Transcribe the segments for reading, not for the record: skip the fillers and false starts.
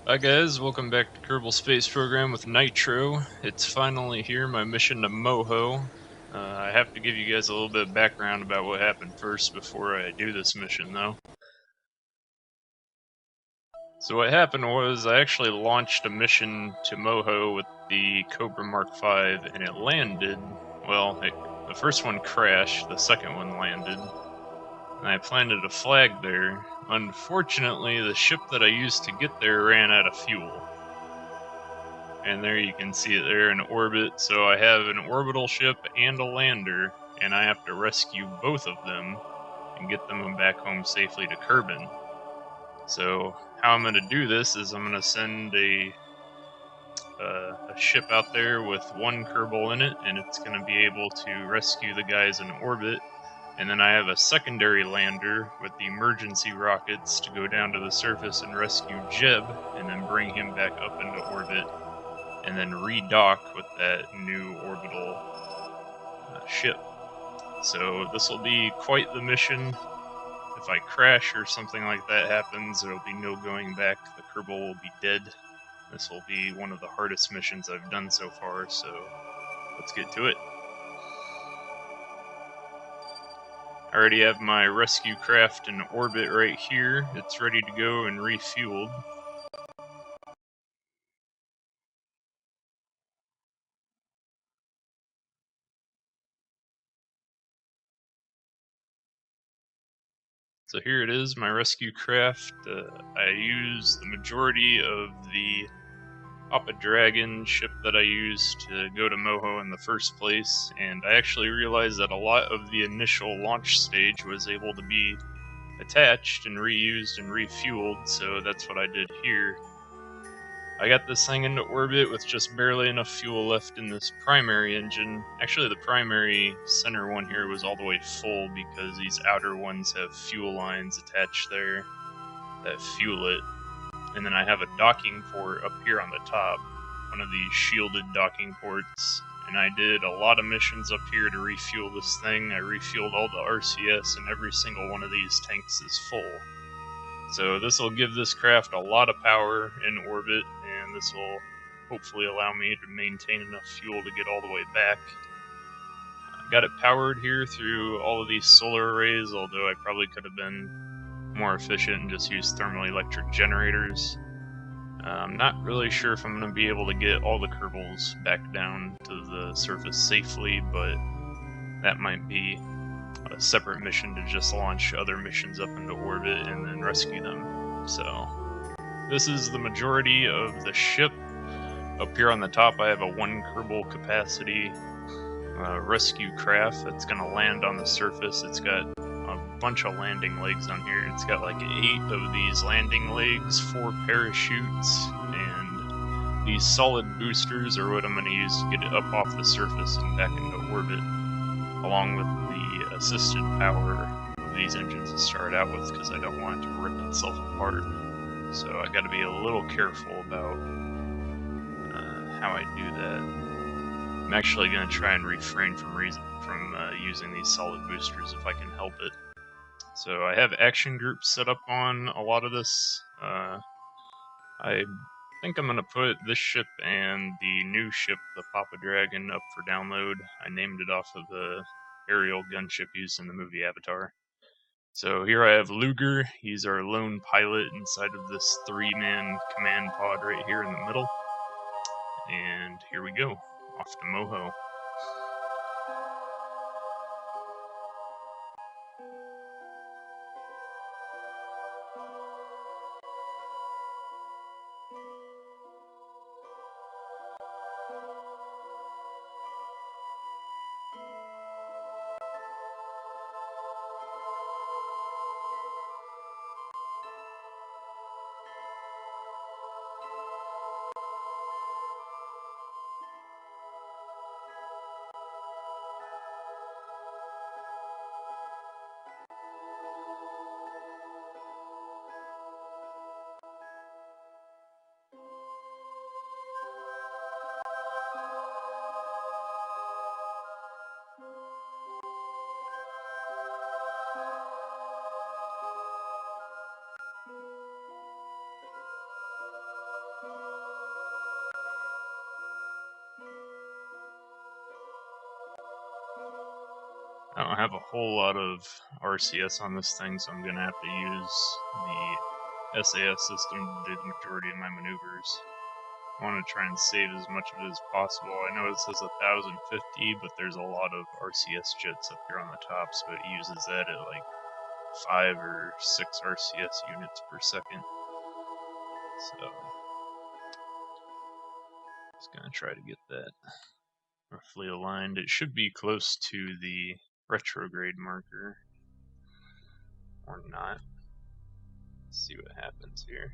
Hi guys, welcome back to Kerbal Space Program with Nitro. It's finally here, my mission to Moho. I have to give you guys a little bit of background about what happened first before I do this mission though. So what happened was I actually launched a mission to Moho with the Cobra Mark V and it landed. Well, the first one crashed, the second one landed. And I planted a flag there. Unfortunately, the ship that I used to get there ran out of fuel. And there you can see it there in orbit. So I have an orbital ship and a lander, and I have to rescue both of them and get them back home safely to Kerbin. So how I'm going to do this is I'm going to send a ship out there with one Kerbal in it, and it's going to be able to rescue the guys in orbit. And then I have a secondary lander with the emergency rockets to go down to the surface and rescue Jeb, and then bring him back up into orbit, and then redock with that new orbital ship. So this will be quite the mission. If I crash or something like that happens, there will be no going back. The Kerbal will be dead. This will be one of the hardest missions I've done so far, so let's get to it. I already have my rescue craft in orbit right here. It's ready to go and refueled. So here it is, my rescue craft. I use the majority of the Papa Dragon ship that I used to go to Moho in the first place, and I actually realized that a lot of the initial launch stage was able to be attached and reused and refueled, so that's what I did here. I got this thing into orbit with just barely enough fuel left in this primary engine. Actually, the primary center one here was all the way full because these outer ones have fuel lines attached there that fuel it. And then I have a docking port up here on the top, one of these shielded docking ports, and I did a lot of missions up here to refuel this thing. I refueled all the RCS, and every single one of these tanks is full. So this will give this craft a lot of power in orbit, and this will hopefully allow me to maintain enough fuel to get all the way back. I got it powered here through all of these solar arrays, although I probably could have been more efficient and just used thermoelectric generators. I'm not really sure if I'm going to be able to get all the Kerbals back down to the surface safely, but that might be a separate mission to just launch other missions up into orbit and then rescue them. So this is the majority of the ship. Up here on the top I have a 1 Kerbal capacity rescue craft that's going to land on the surface. It's got a bunch of landing legs on here. It's got like 8 of these landing legs, 4 parachutes, and these solid boosters are what I'm going to use to get it up off the surface and back into orbit, along with the assisted power of these engines to start out with, because I don't want it to rip itself apart. So I got to be a little careful about how I do that. I'm actually going to try and refrain from using these solid boosters if I can help it. So I have action groups set up on a lot of this. I think I'm going to put this ship and the new ship, the Papa Dragon, up for download. I named it off of the aerial gunship used in the movie Avatar. So here I have Luger. He's our lone pilot inside of this 3-man command pod right here in the middle. And here we go, off to Moho. I don't have a whole lot of RCS on this thing, so I'm going to have to use the SAS system to do the majority of my maneuvers. I want to try and save as much of it as possible. I know it says 1050, but there's a lot of RCS jets up here on the top, so it uses that at like 5 or 6 RCS units per second. So, just going to try to get that roughly aligned. It should be close to the retrograde marker, or not. Let's see what happens here.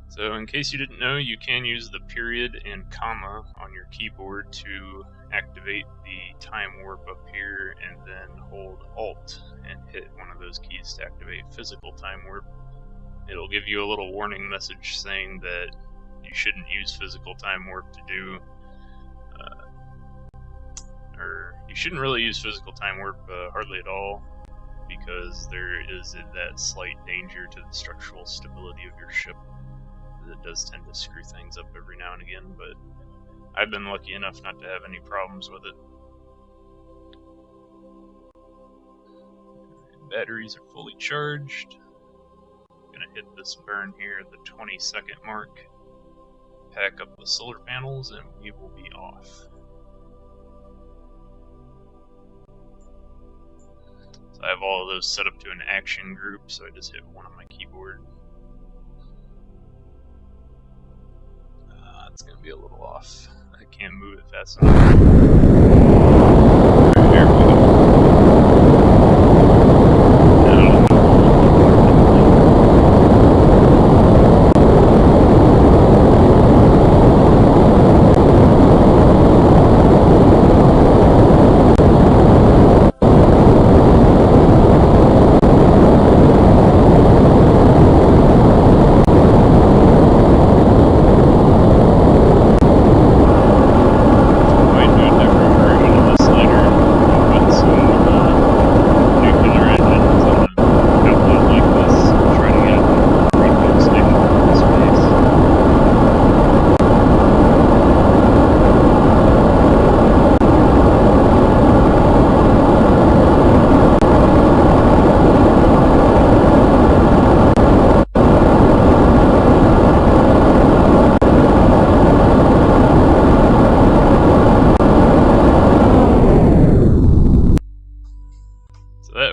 So in case you didn't know, you can use the period and comma on your keyboard to activate the time warp up here, and then hold Alt and hit one of those keys to activate physical time warp. It'll give you a little warning message saying that you shouldn't use physical time warp to do, or you shouldn't really use physical time warp hardly at all, because there is that slight danger to the structural stability of your ship. It does tend to screw things up every now and again, but I've been lucky enough not to have any problems with it. Batteries are fully charged. Gonna hit this burn here at the 20-second mark, pack up the solar panels, and we will be off. So I have all of those set up to an action group, so I just hit one on my keyboard. It's going to be a little off. I can't move it fast enough. Alright, there we go.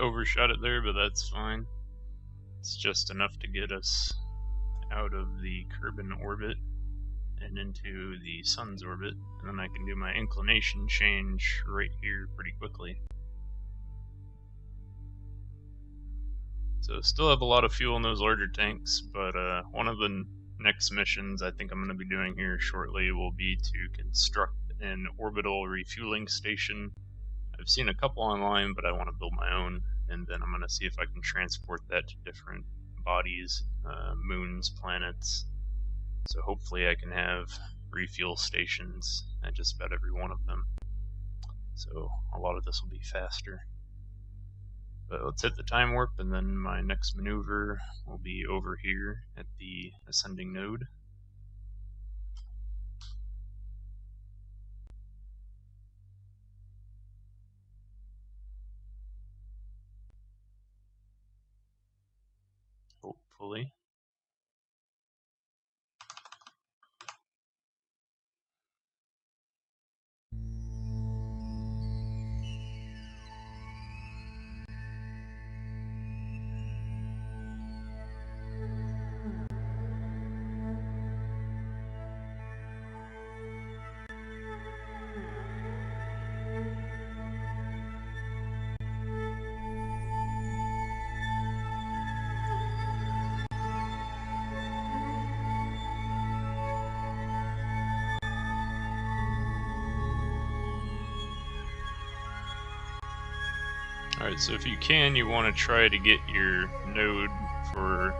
Overshot it there, but that's fine. It's just enough to get us out of the Kerbal orbit and into the sun's orbit, and then I can do my inclination change right here pretty quickly. So still have a lot of fuel in those larger tanks, but one of the next missions I think I'm going to be doing here shortly will be to construct an orbital refueling station. I've seen a couple online, but I want to build my own, and then I'm going to see if I can transport that to different bodies, moons, planets. So hopefully I can have refuel stations at just about every one of them. So a lot of this will be faster. But let's hit the time warp, and then my next maneuver will be over here at the ascending node. Hopefully. Alright, so if you can, you want to try to get your node for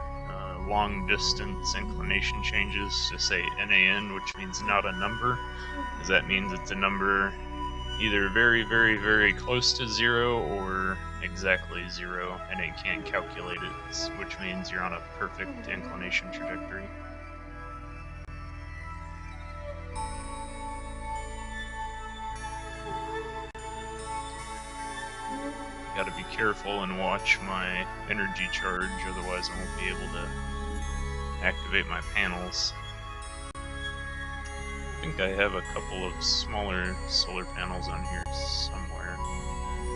long distance inclination changes to say NAN, which means not a number, because that means it's a number either very, very, very close to 0 or exactly 0, and it can't calculate it, which means you're on a perfect inclination trajectory. Gotta be careful and watch my energy charge, otherwise I won't be able to activate my panels. I think I have a couple of smaller solar panels on here somewhere,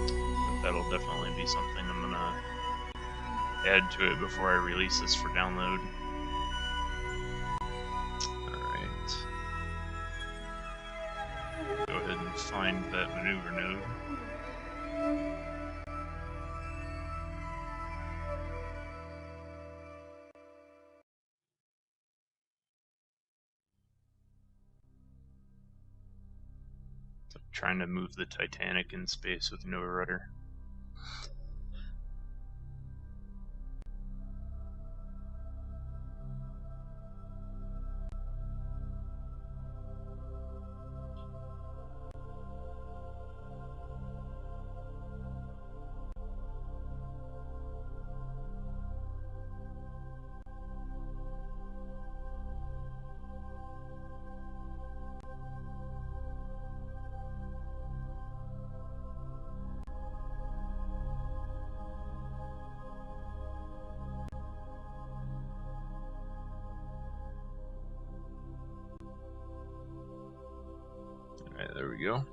but that'll definitely be something I'm gonna add to it before I release this for download. Alright. Go ahead and find that maneuver node. Trying to move the Titanic in space with no rudder. Alright, there we go.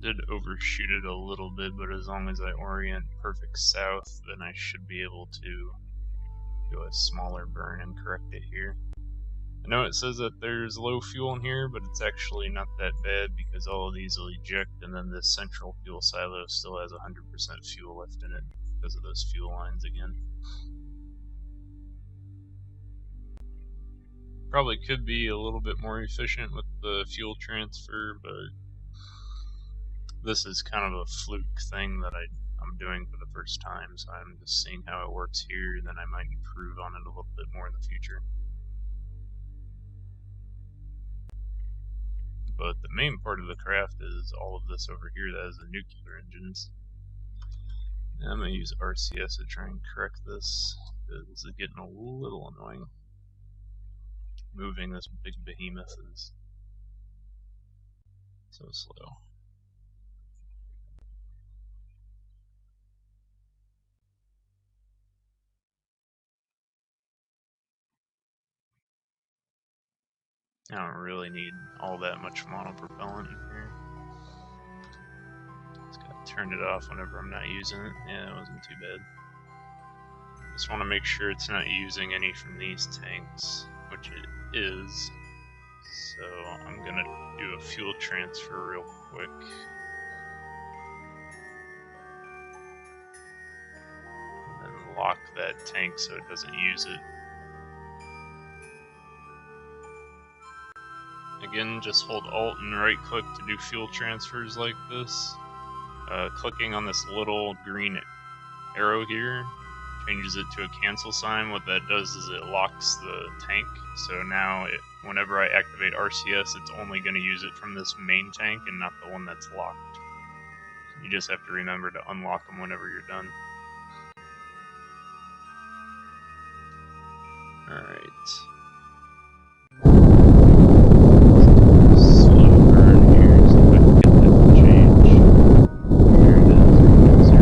Did overshoot it a little bit, but as long as I orient perfect south, then I should be able to do a smaller burn and correct it here. I know it says that there's low fuel in here, but it's actually not that bad because all of these will eject, and then this central fuel silo still has 100% fuel left in it because of those fuel lines again. Probably could be a little bit more efficient with the fuel transfer, but this is kind of a fluke thing that I'm doing for the first time, so I'm just seeing how it works here, and then I might improve on it a little bit more in the future. But the main part of the craft is all of this over here that has the nuclear engines. And I'm going to use RCS to try and correct this, because this is getting a little annoying. Moving this big behemoth is so slow. I don't really need all that much monopropellant in here. Just gotta turn it off whenever I'm not using it. Yeah, it wasn't too bad. Just want to make sure it's not using any from these tanks, which it is. So I'm gonna do a fuel transfer real quick. And then lock that tank so it doesn't use it. Again, just hold Alt and right click to do fuel transfers like this. Clicking on this little green arrow here changes it to a cancel sign. What that does is it locks the tank, so now whenever I activate RCS, it's only going to use it from this main tank and not the one that's locked. You just have to remember to unlock them whenever you're done. Alright. Slow burn here, see if I can get that to change. There it is, 0.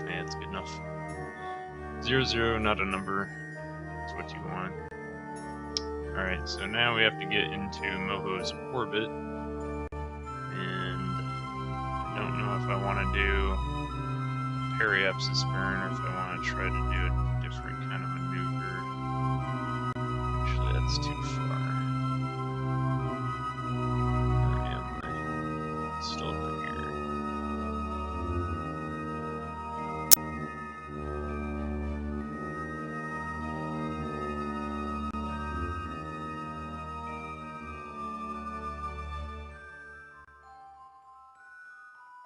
Yeah, it's good enough. 0, not a number. That's what you want. Alright, so now we have to get into Moho's orbit. And I don't know if I want to do periapsis burn or if I want to try to do a different kind of maneuver. Actually, that's too far. Where am I? Still over here.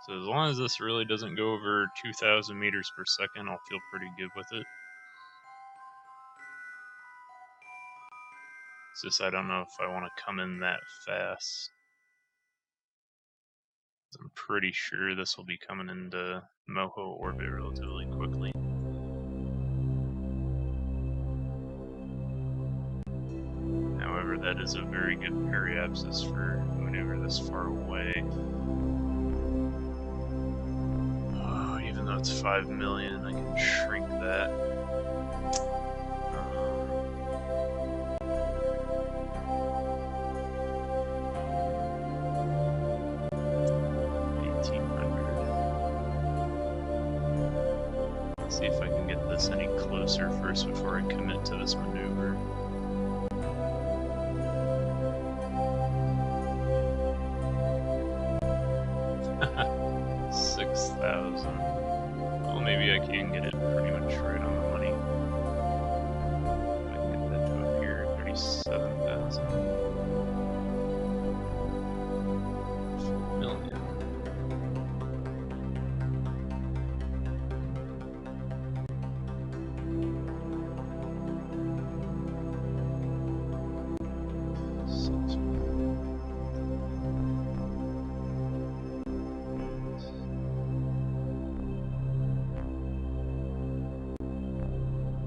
So as long as this really doesn't go over 2,000 meters per second, I'll feel pretty good with it. It's just I don't know if I want to come in that fast. I'm pretty sure this will be coming into Moho orbit relatively quickly. However, that is a very good periapsis for a maneuver this far away. Oh, even though it's 5 million, I can shrink that. 1,800. Let's see if I can get this any closer first before I commit to this maneuver. Well, maybe I can get it pretty much right on the money. If I can get that to appear, 37,000. 4 million.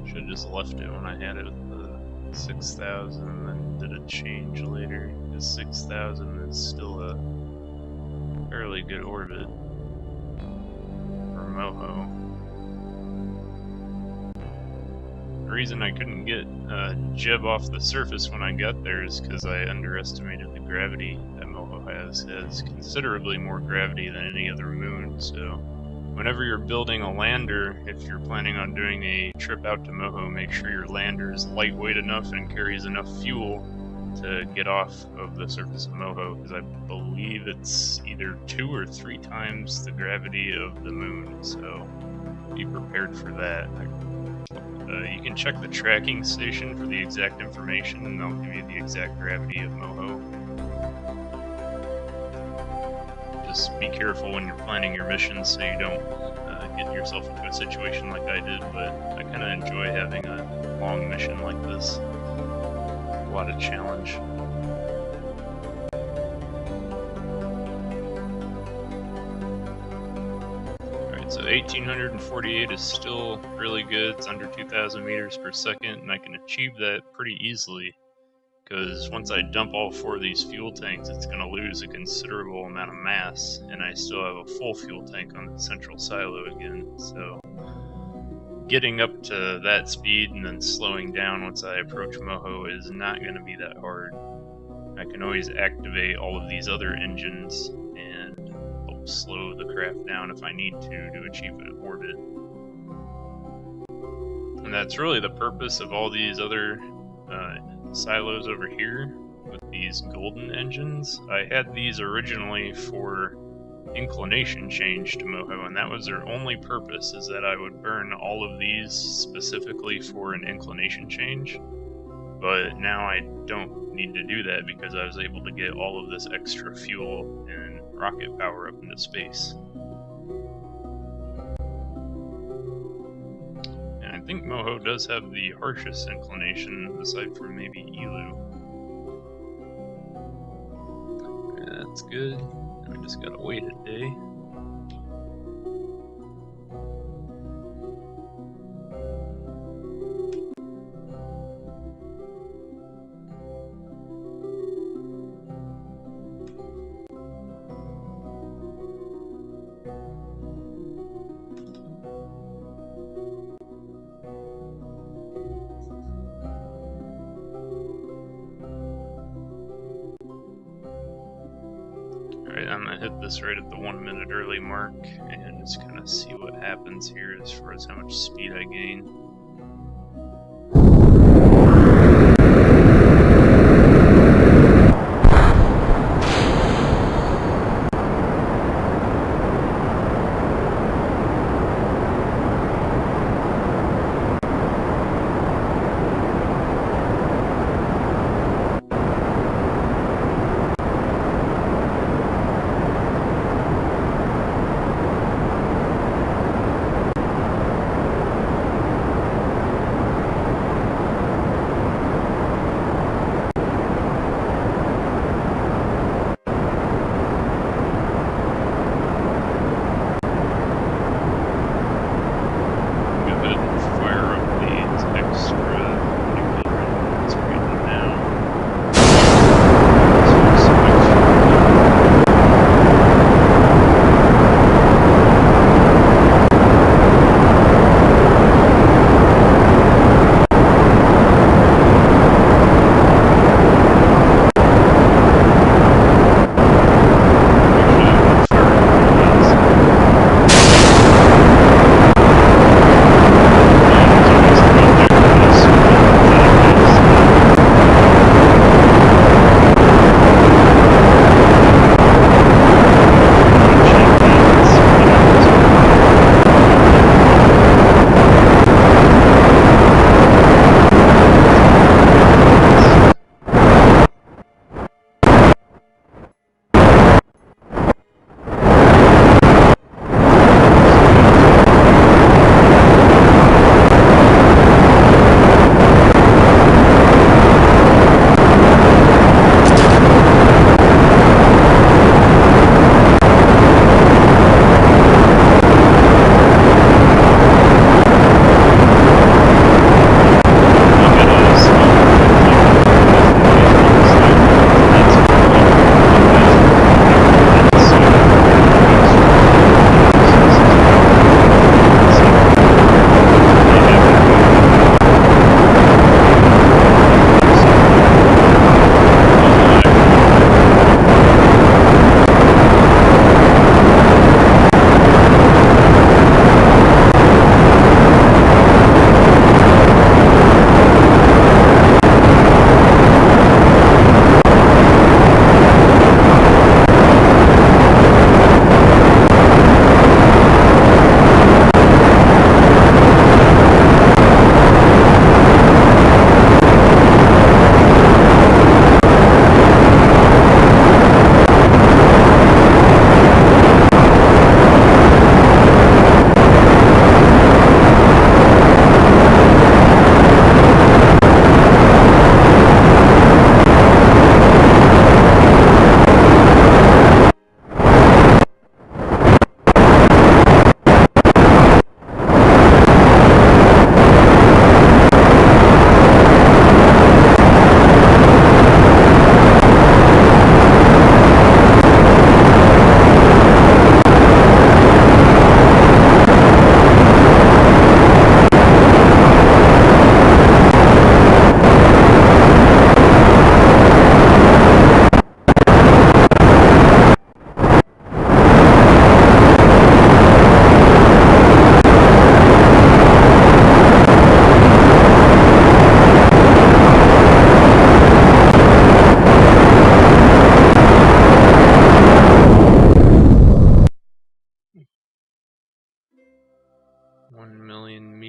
Should have just left it when I had it with the 6,000 and then did a change later, because 6,000 is still a fairly good orbit for Moho. The reason I couldn't get Jeb off the surface when I got there is because I underestimated the gravity that Moho has. It has considerably more gravity than any other moon, so whenever you're building a lander, if you're planning on doing a trip out to Moho, make sure your lander is lightweight enough and carries enough fuel to get off of the surface of Moho, because I believe it's either 2 or 3 times the gravity of the moon, so be prepared for that. You can check the tracking station for the exact information, and they'll give you the exact gravity of Moho. Just be careful when you're planning your missions so you don't get yourself into a situation like I did, but I kind of enjoy having a long mission like this. A lot of challenge. Alright, so 1,848 is still really good. It's under 2,000 meters per second, and I can achieve that pretty easily. Because once I dump all 4 of these fuel tanks, it's going to lose a considerable amount of mass, and I still have a full fuel tank on the central silo again, so getting up to that speed and then slowing down once I approach Moho is not going to be that hard. I can always activate all of these other engines and help slow the craft down if I need to achieve an orbit. And that's really the purpose of all these other silos over here with these golden engines. I had these originally for inclination change to Moho, and that was their only purpose, is that I would burn all of these specifically for an inclination change. but now I don't need to do that because I was able to get all of this extra fuel and rocket power up into space. And I think Moho does have the harshest inclination, aside from maybe Elu. Yeah, that's good. We just gotta wait a day. Alright, I'm gonna hit this right at the 1 minute early mark and just kind of see what happens here as far as how much speed I gain.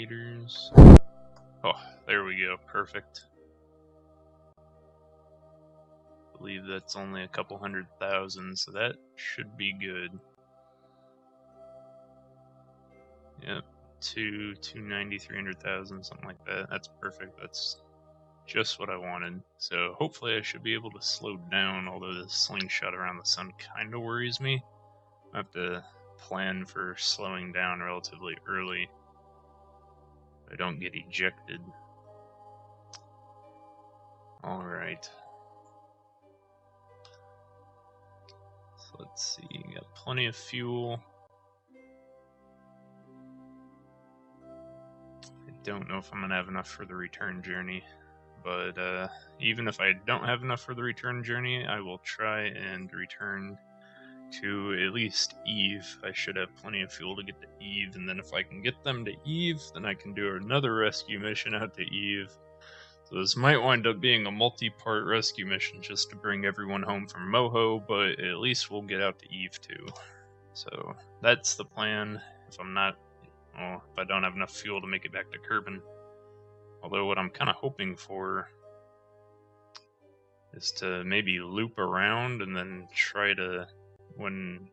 meters. Oh, there we go. Perfect. believe that's only a couple 100,000, so that should be good. Yep, 290, 300,000, something like that. That's perfect. That's just what I wanted. So hopefully I should be able to slow down, although the slingshot around the sun kind of worries me. I have to plan for slowing down relatively early so I don't get ejected. Alright. So let's see, got plenty of fuel. I don't know if I'm gonna have enough for the return journey, but even if I don't have enough for the return journey, I will try and return to at least Eve. I should have plenty of fuel to get to Eve, and then if I can get them to Eve, then I can do another rescue mission out to Eve. So this might wind up being a multi-part rescue mission just to bring everyone home from Moho, but at least we'll get out to Eve too. So that's the plan. If I don't have enough fuel to make it back to Kerbal. Although what I'm kind of hoping for is to maybe loop around and then try to, when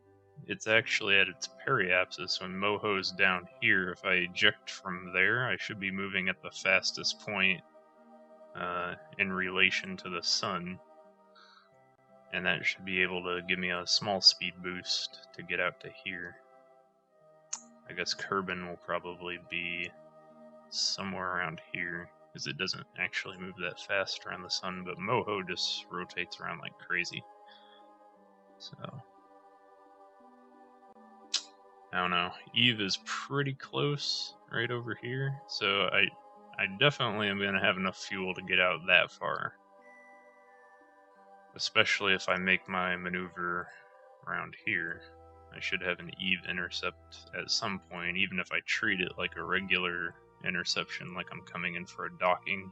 it's actually at its periapsis, when Moho's down here, if I eject from there, I should be moving at the fastest point in relation to the sun, and that should be able to give me a small speed boost to get out to here. I guess Kerbal will probably be somewhere around here, because it doesn't actually move that fast around the sun, but Moho just rotates around like crazy. So I don't know. Eve is pretty close right over here, so I definitely am going to have enough fuel to get out that far. Especially if I make my maneuver around here. I should have an Eve intercept at some point, even if I treat it like a regular interception, like I'm coming in for a docking.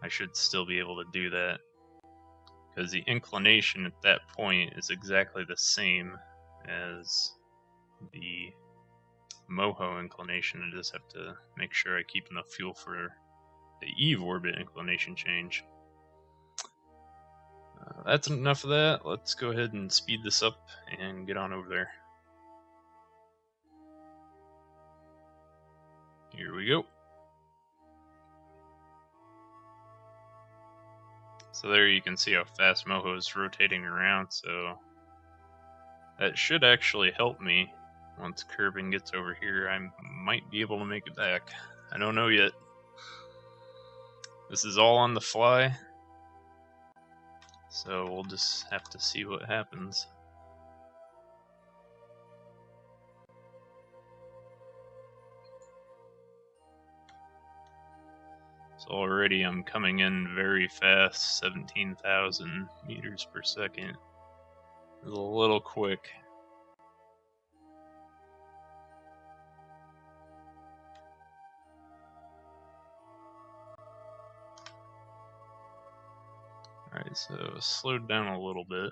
I should still be able to do that, because the inclination at that point is exactly the same as the Moho inclination. I just have to make sure I keep enough fuel for the Eve orbit inclination change. That's enough of that. Let's go ahead and speed this up and get on over there. Here we go. So there you can see how fast Moho is rotating around, so that should actually help me. Once Kerbal gets over here, I might be able to make it back. I don't know yet. This is all on the fly, so we'll just have to see what happens. So already I'm coming in very fast, 17,000 meters per second. It's a little quick. Alright, so slowed down a little bit,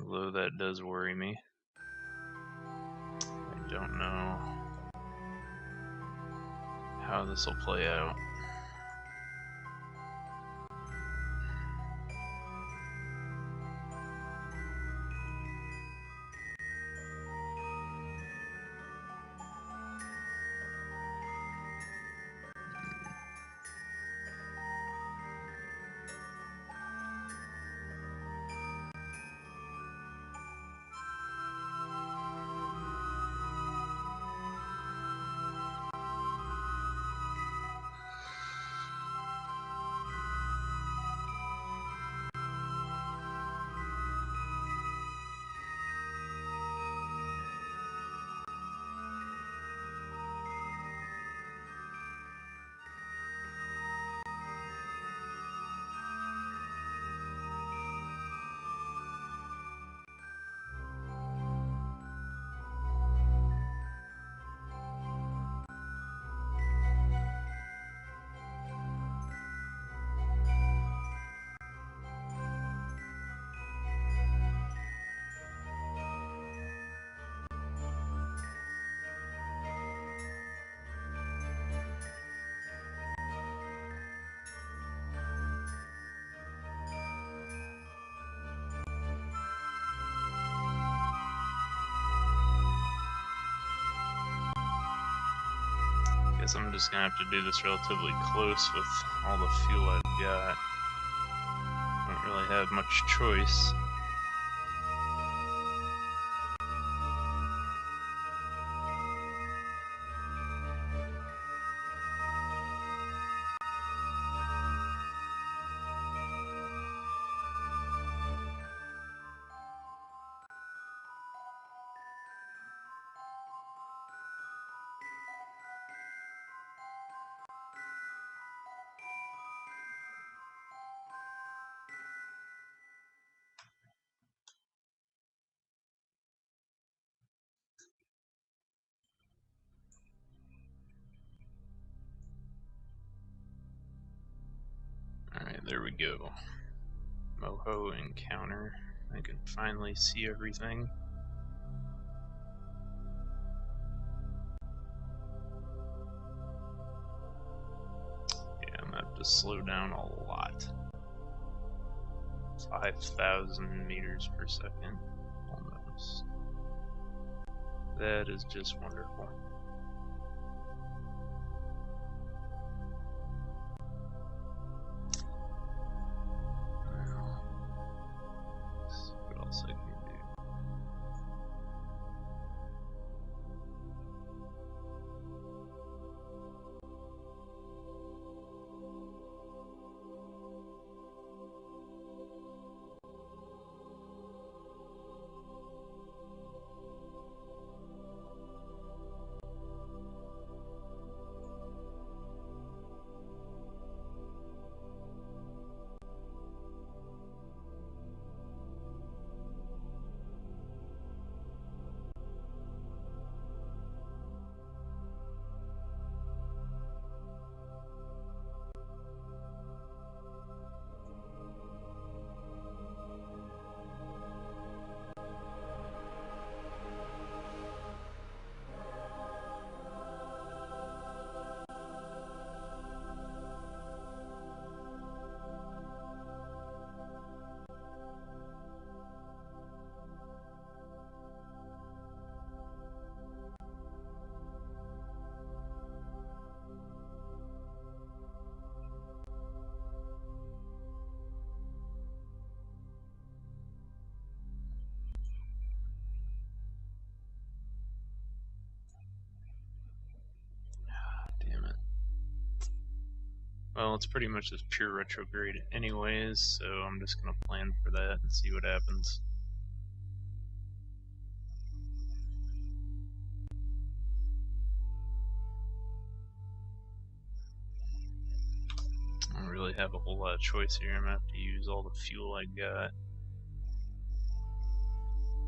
although that does worry me. I don't know how this will play out. guess I'm just gonna have to do this relatively close with all the fuel I've got. Don't really have much choice. Alright, there we go. Moho encounter. I can finally see everything. Yeah, I'm gonna have to slow down a lot. 5,000 meters per second, almost. That is just wonderful. What else I can do? Well, it's pretty much just pure retrograde anyways, so I'm just gonna plan for that and see what happens. I don't really have a whole lot of choice here. I'm gonna have to use all the fuel I got.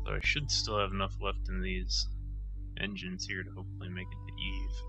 So I should still have enough left in these engines here to hopefully make it to Eve.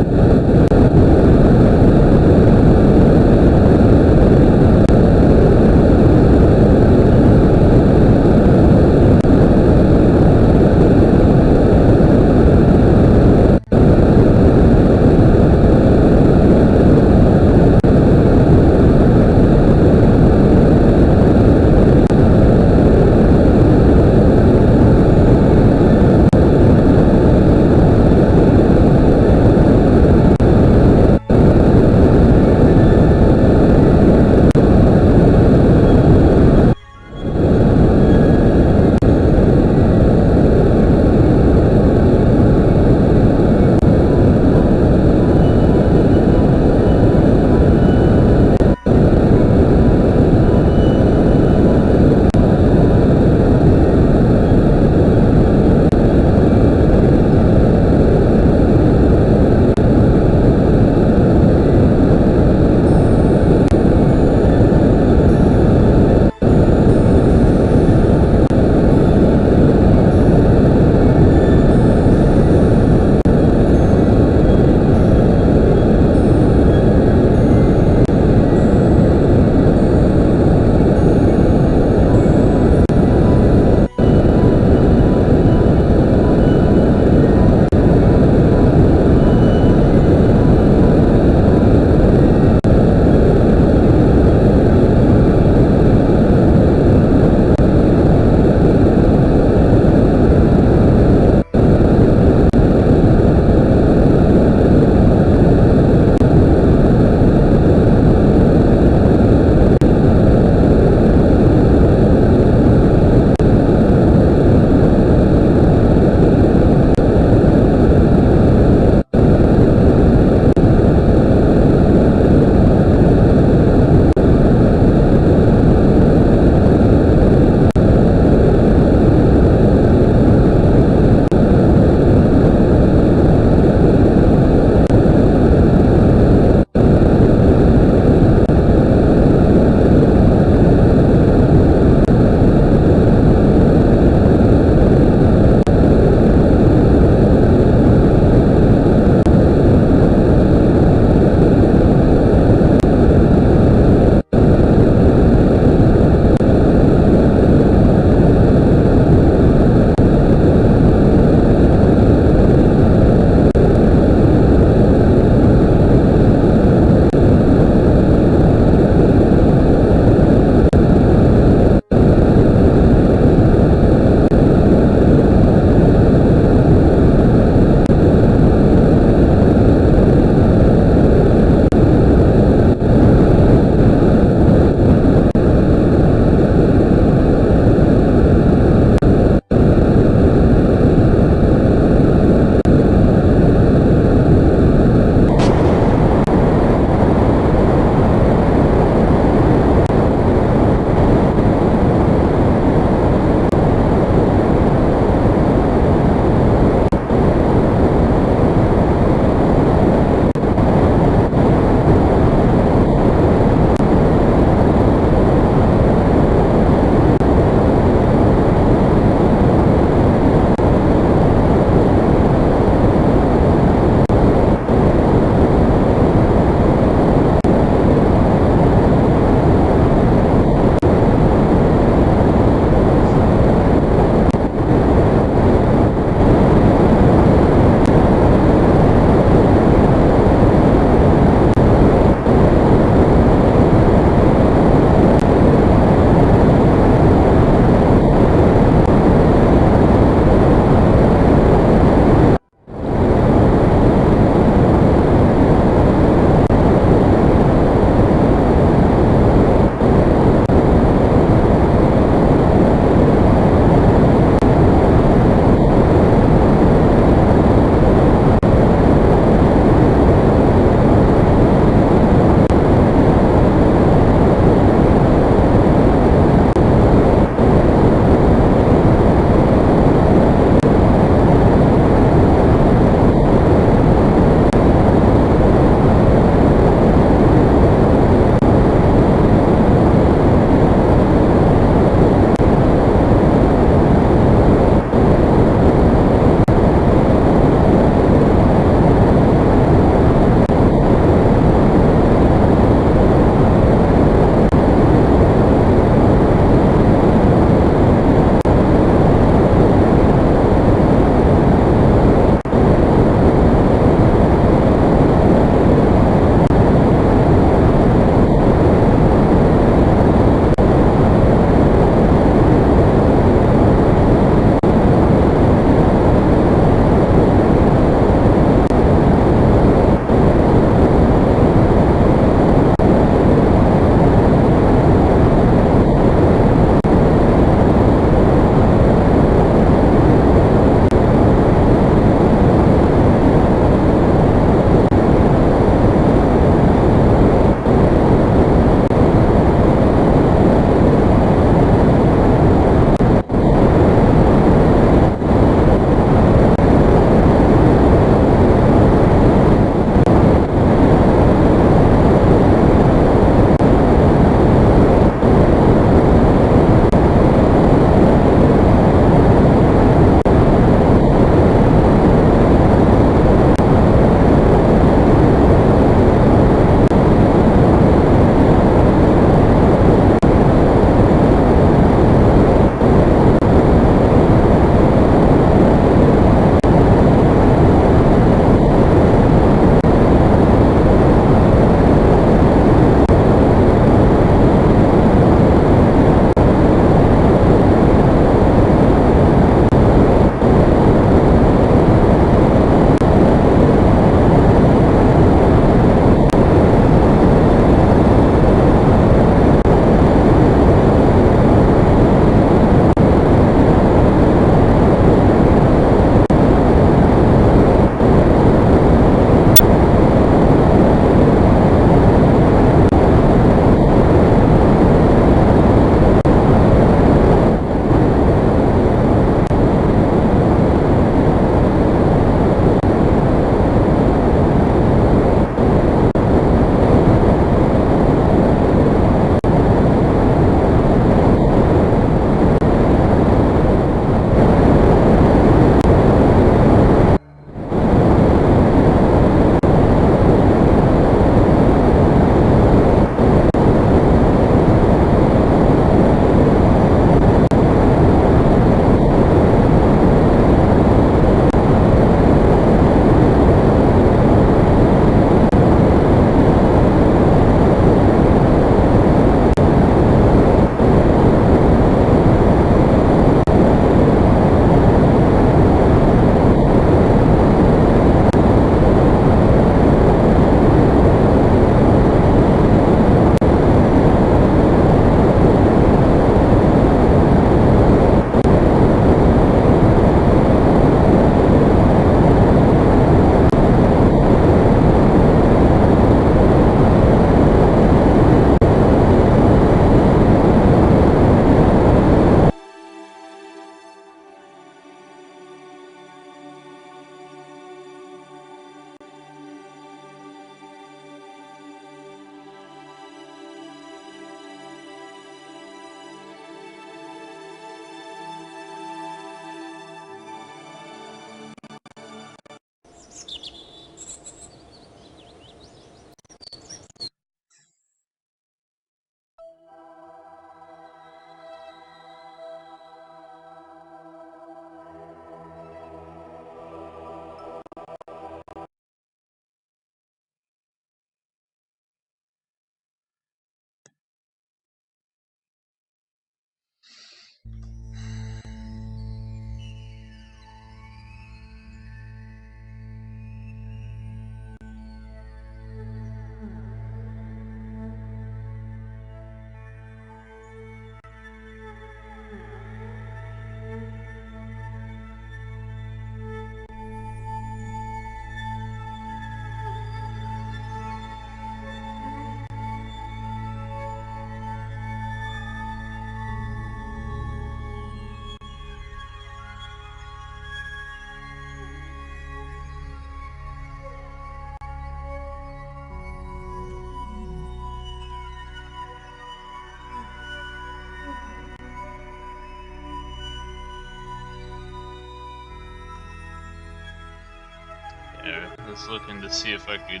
Yeah, I was looking to see if I could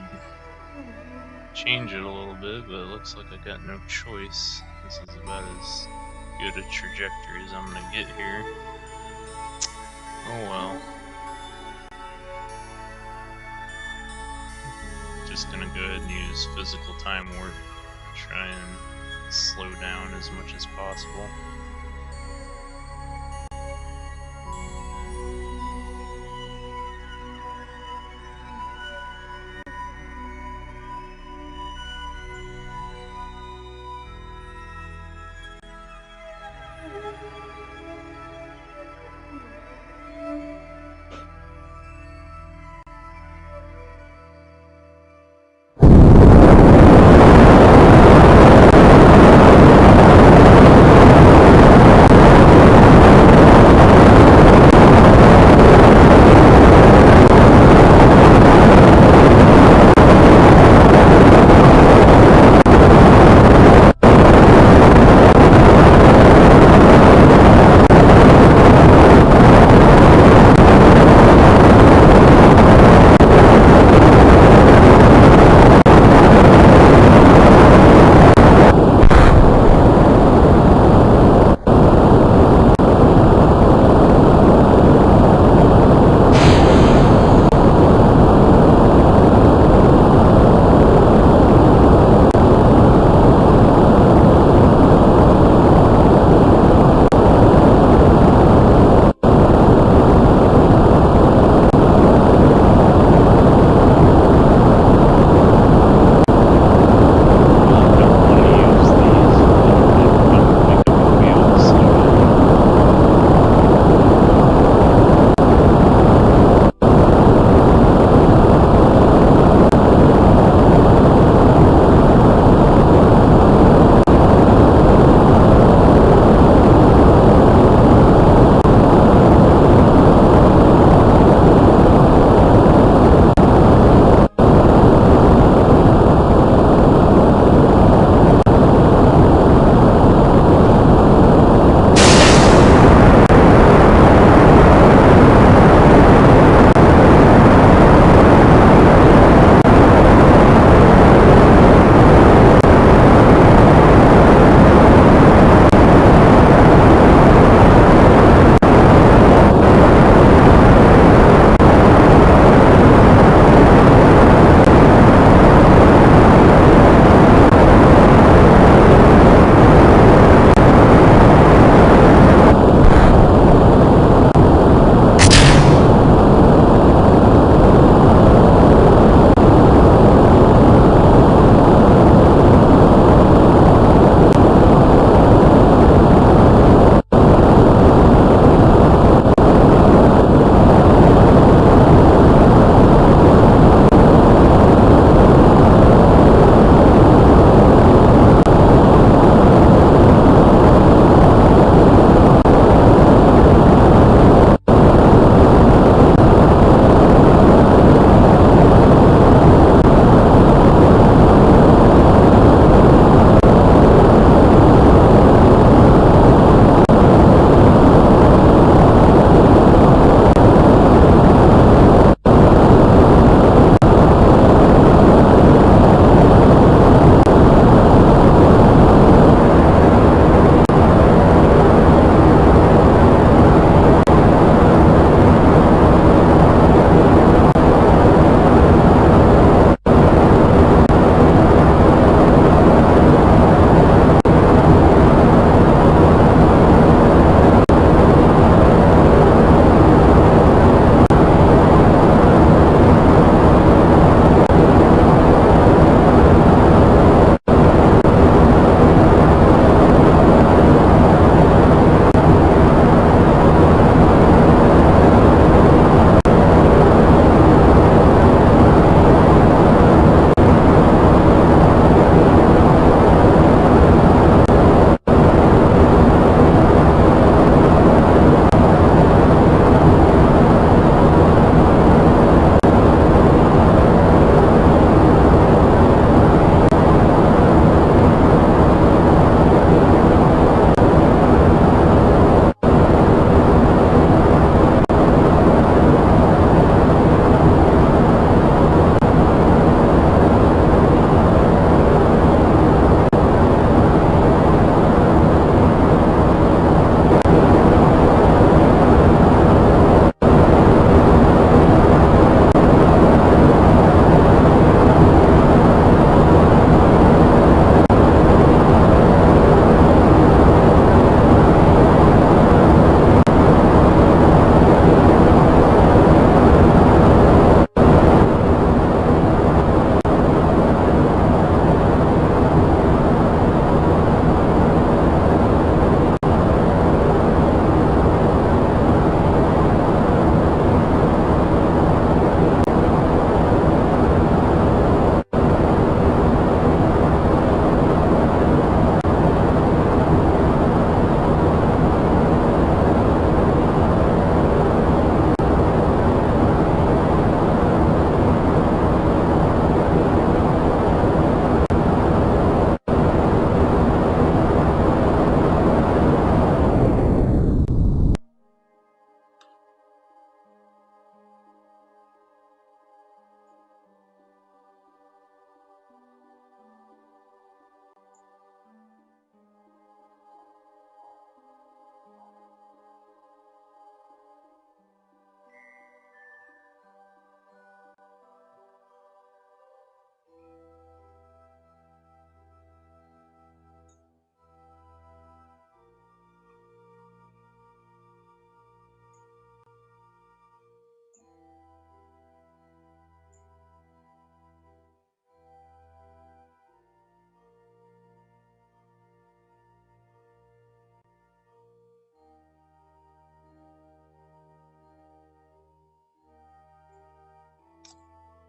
change it a little bit, but it looks like I got no choice. This is about as good a trajectory as I'm gonna get here. Oh well. Just gonna go ahead and use physical time warp. Try and slow down as much as possible.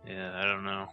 Yeah, I don't know.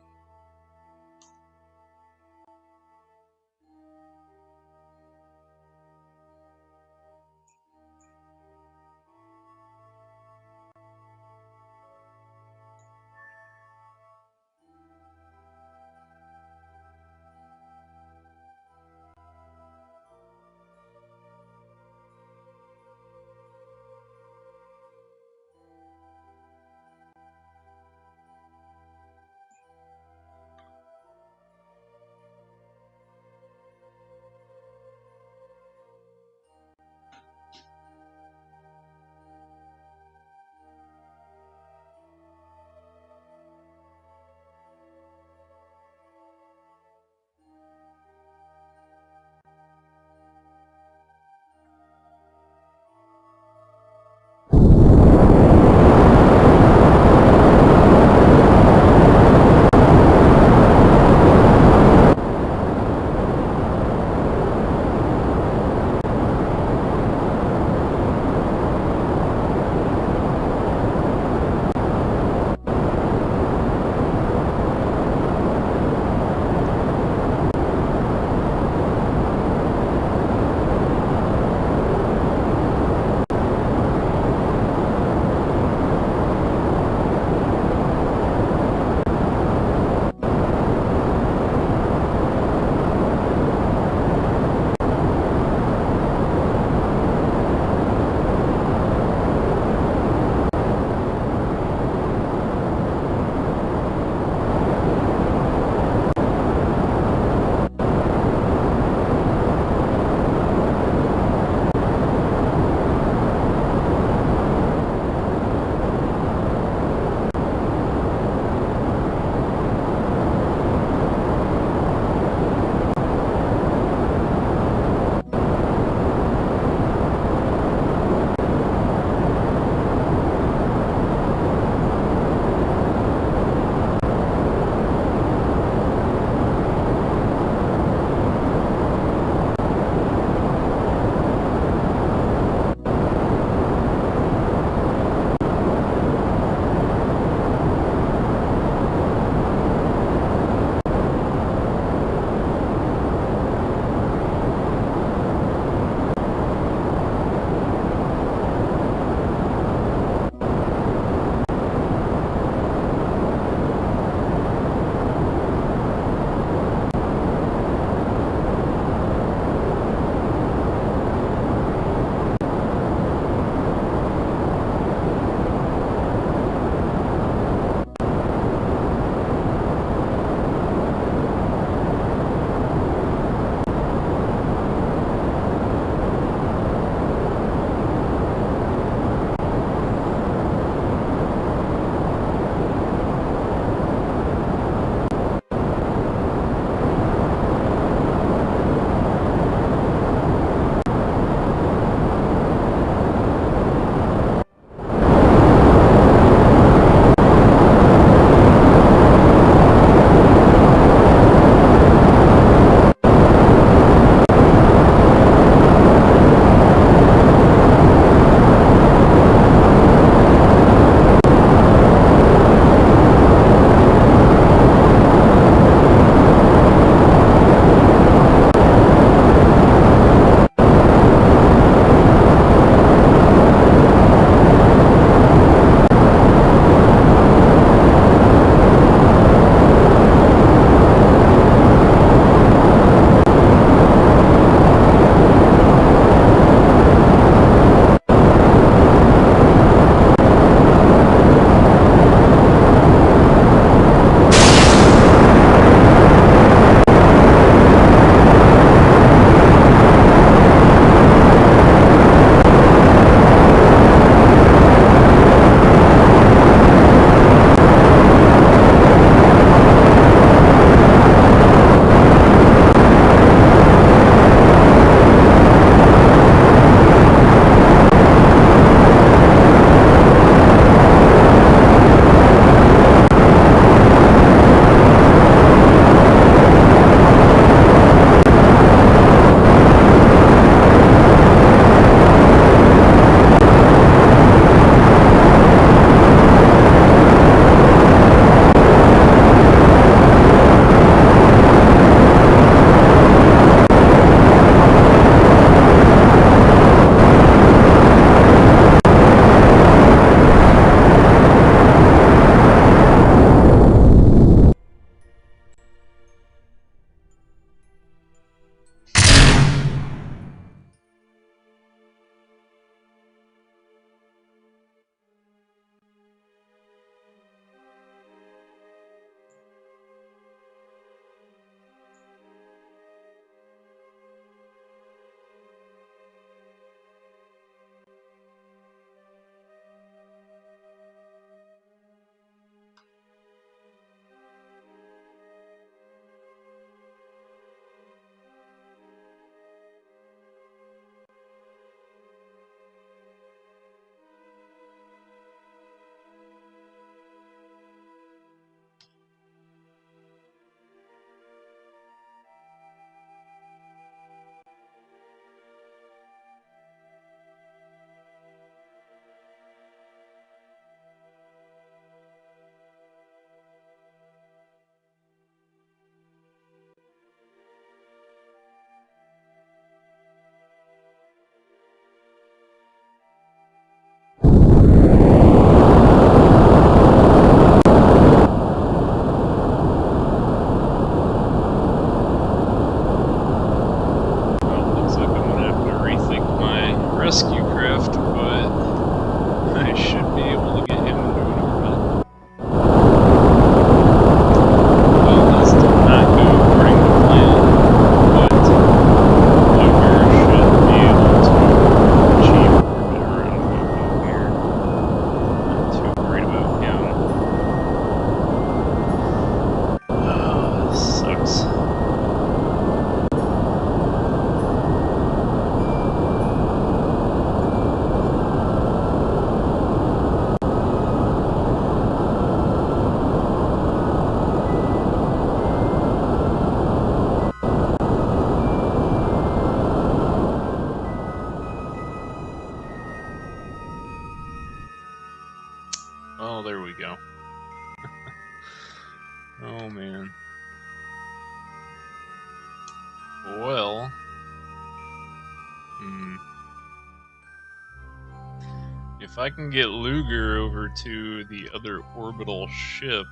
If I can get Luger over to the other orbital ship,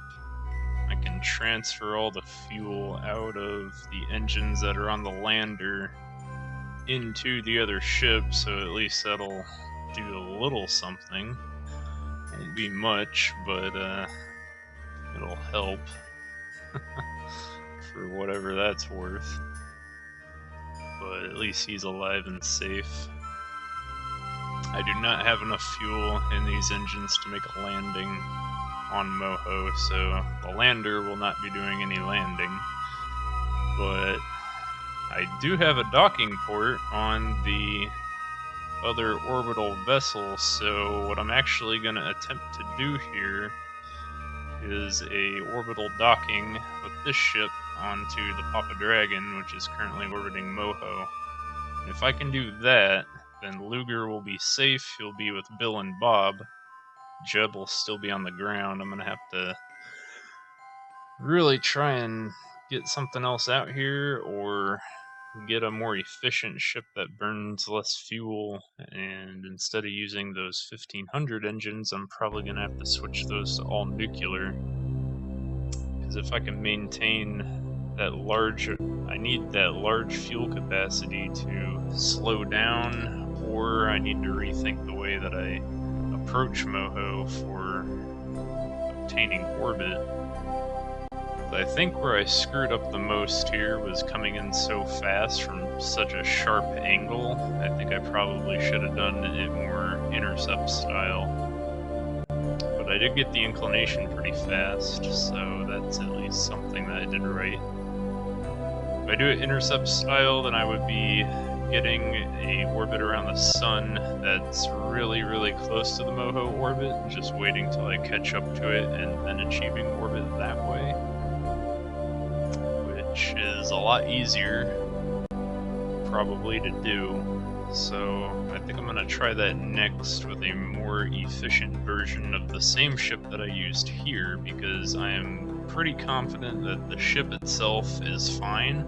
I can transfer all the fuel out of the engines that are on the lander into the other ship, so at least that'll do a little something. Won't be much, but it'll help for whatever that's worth. But at least he's alive and safe. I do not have enough fuel in these engines to make a landing on Moho, so the lander will not be doing any landing. But I do have a docking port on the other orbital vessel, so what I'm actually going to attempt to do here is a orbital docking with this ship onto the Papa Dragon, which is currently orbiting Moho. And if I can do that, then Luger will be safe, he'll be with Bill and Bob. Jeb will still be on the ground. I'm going to have to really try and get something else out here, or get a more efficient ship that burns less fuel, and instead of using those 1500 engines, I'm probably going to have to switch those to all nuclear. Because if I can maintain that I need that large fuel capacity to slow down, or I need to rethink the way that I approach Moho for obtaining orbit. I think where I screwed up the most here was coming in so fast from such a sharp angle. I think I probably should have done it more intercept style. But I did get the inclination pretty fast, so that's at least something that I did right. If I do it intercept style, then I would be getting a orbit around the sun that's really, really close to the Moho orbit, just waiting till I catch up to it and then achieving orbit that way. Which is a lot easier, probably, to do. So I think I'm going to try that next with a more efficient version of the same ship that I used here, because I am pretty confident that the ship itself is fine.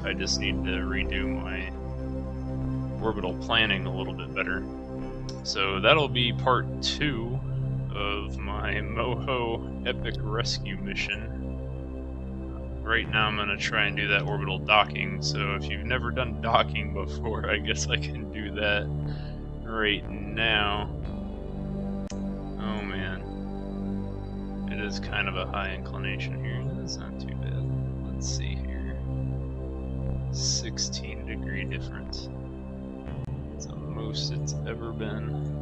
I just need to redo my orbital planning a little bit better. So that'll be part 2 of my Moho epic rescue mission. Right now I'm going to try and do that orbital docking, so if you've never done docking before, I guess I can do that right now. Oh man. It is kind of a high inclination here. That's not too bad. Let's see here. 16-degree difference. It's the most it's ever been.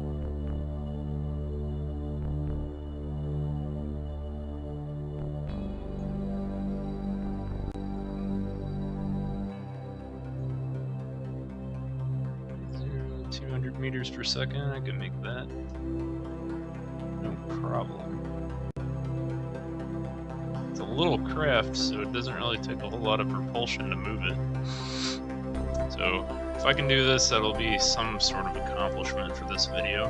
Meters per second, I can make that. No problem. It's a little craft, so it doesn't really take a whole lot of propulsion to move it. So, if I can do this, that'll be some sort of accomplishment for this video.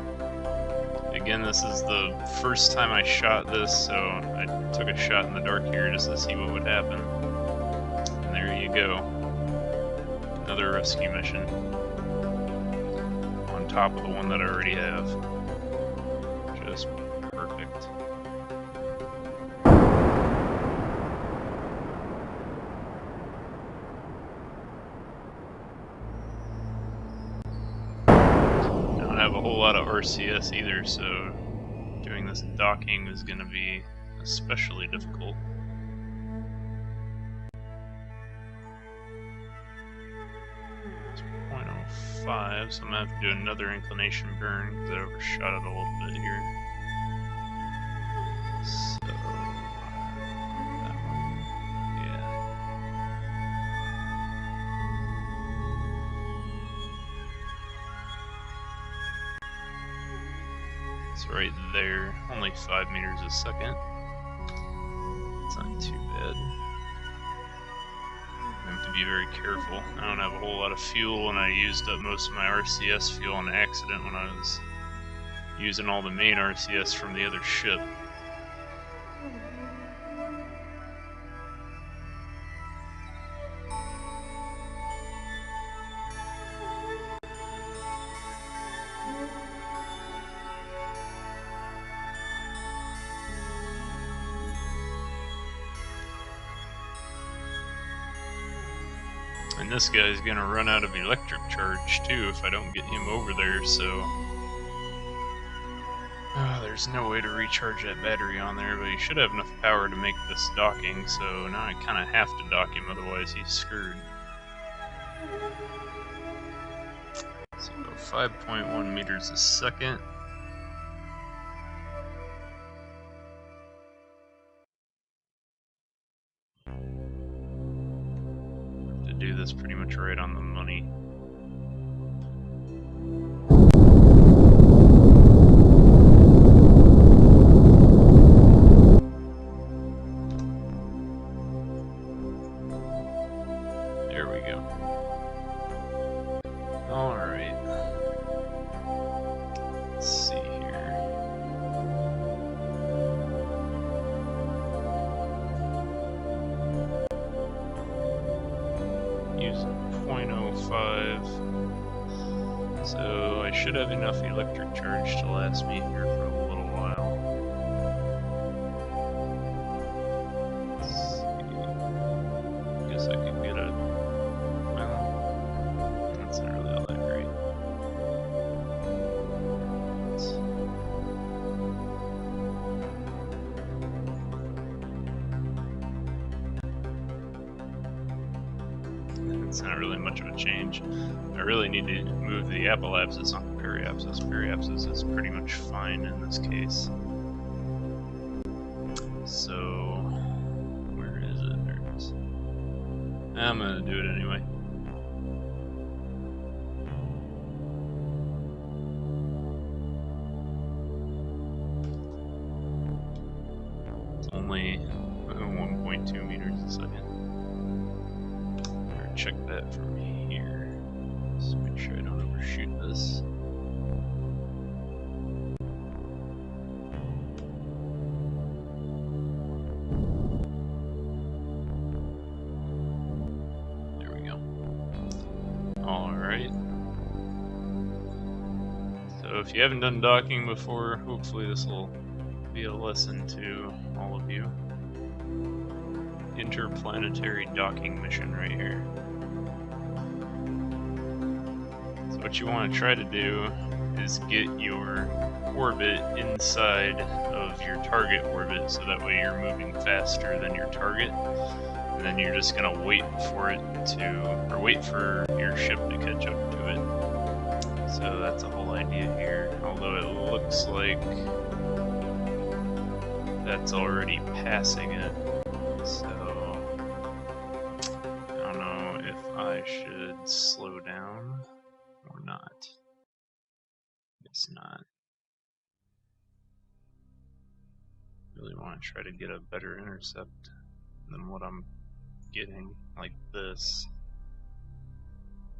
Again, this is the first time I shot this, so I took a shot in the dark here just to see what would happen. And there you go. Another rescue mission. Top of the one that I already have. Just perfect. I don't have a whole lot of RCS either, so doing this docking is going to be especially difficult. So I'm going to have to do another inclination burn because I overshot it a little bit here. So, that one, yeah. It's right there, only 5 meters a second. It's not too bad. I have to be very careful. I don't have a whole lot of fuel, and I used up most of my RCS fuel on accident when I was using all the main RCS from the other ship. And this guy's gonna run out of electric charge too if I don't get him over there, so... there's no way to recharge that battery on there, but he should have enough power to make this docking, so now I kinda have to dock him, otherwise he's screwed. So 5.1 meters a second. To do this pretty much right on the money. There we go. Alright. Let's see here. Using 0.05. So I should have enough electric charge to last me here for a little while. Let's see. Guess I could get a... well, that's not really all that great. It's not really much of a change. I really need to move the apoapsis on the periapsis. Periapsis is pretty much fine in this case. So, where is it? There it is. I'm gonna do it anyway. It's only 1.2 meters a second. Check that from here. Just make sure I don't overshoot this. There we go. Alright. So if you haven't done docking before, hopefully this will be a lesson to all of you. Interplanetary docking mission right here. So what you want to try to do is get your orbit inside of your target orbit, so that way you're moving faster than your target, and then you're just gonna wait for it to, or wait for your ship to catch up to it. So that's the whole idea here, although it looks like that's already passing it. So I don't know if I should slow down or not. Guess not. Really want to try to get a better intercept than what I'm getting, like this.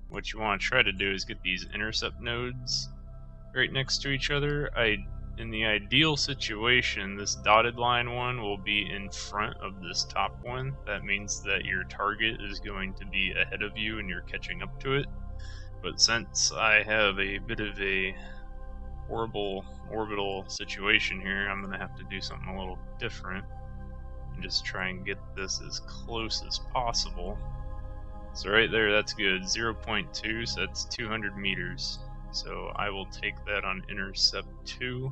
What you want to try to do is get these intercept nodes right next to each other. In the ideal situation, this dotted line one will be in front of this top one. That means that your target is going to be ahead of you and you're catching up to it. But since I have a bit of a horrible orbital situation here, I'm going to have to do something a little different and just try and get this as close as possible. So right there, that's good. 0.2, so that's 200 meters. So I will take that on intercept 2.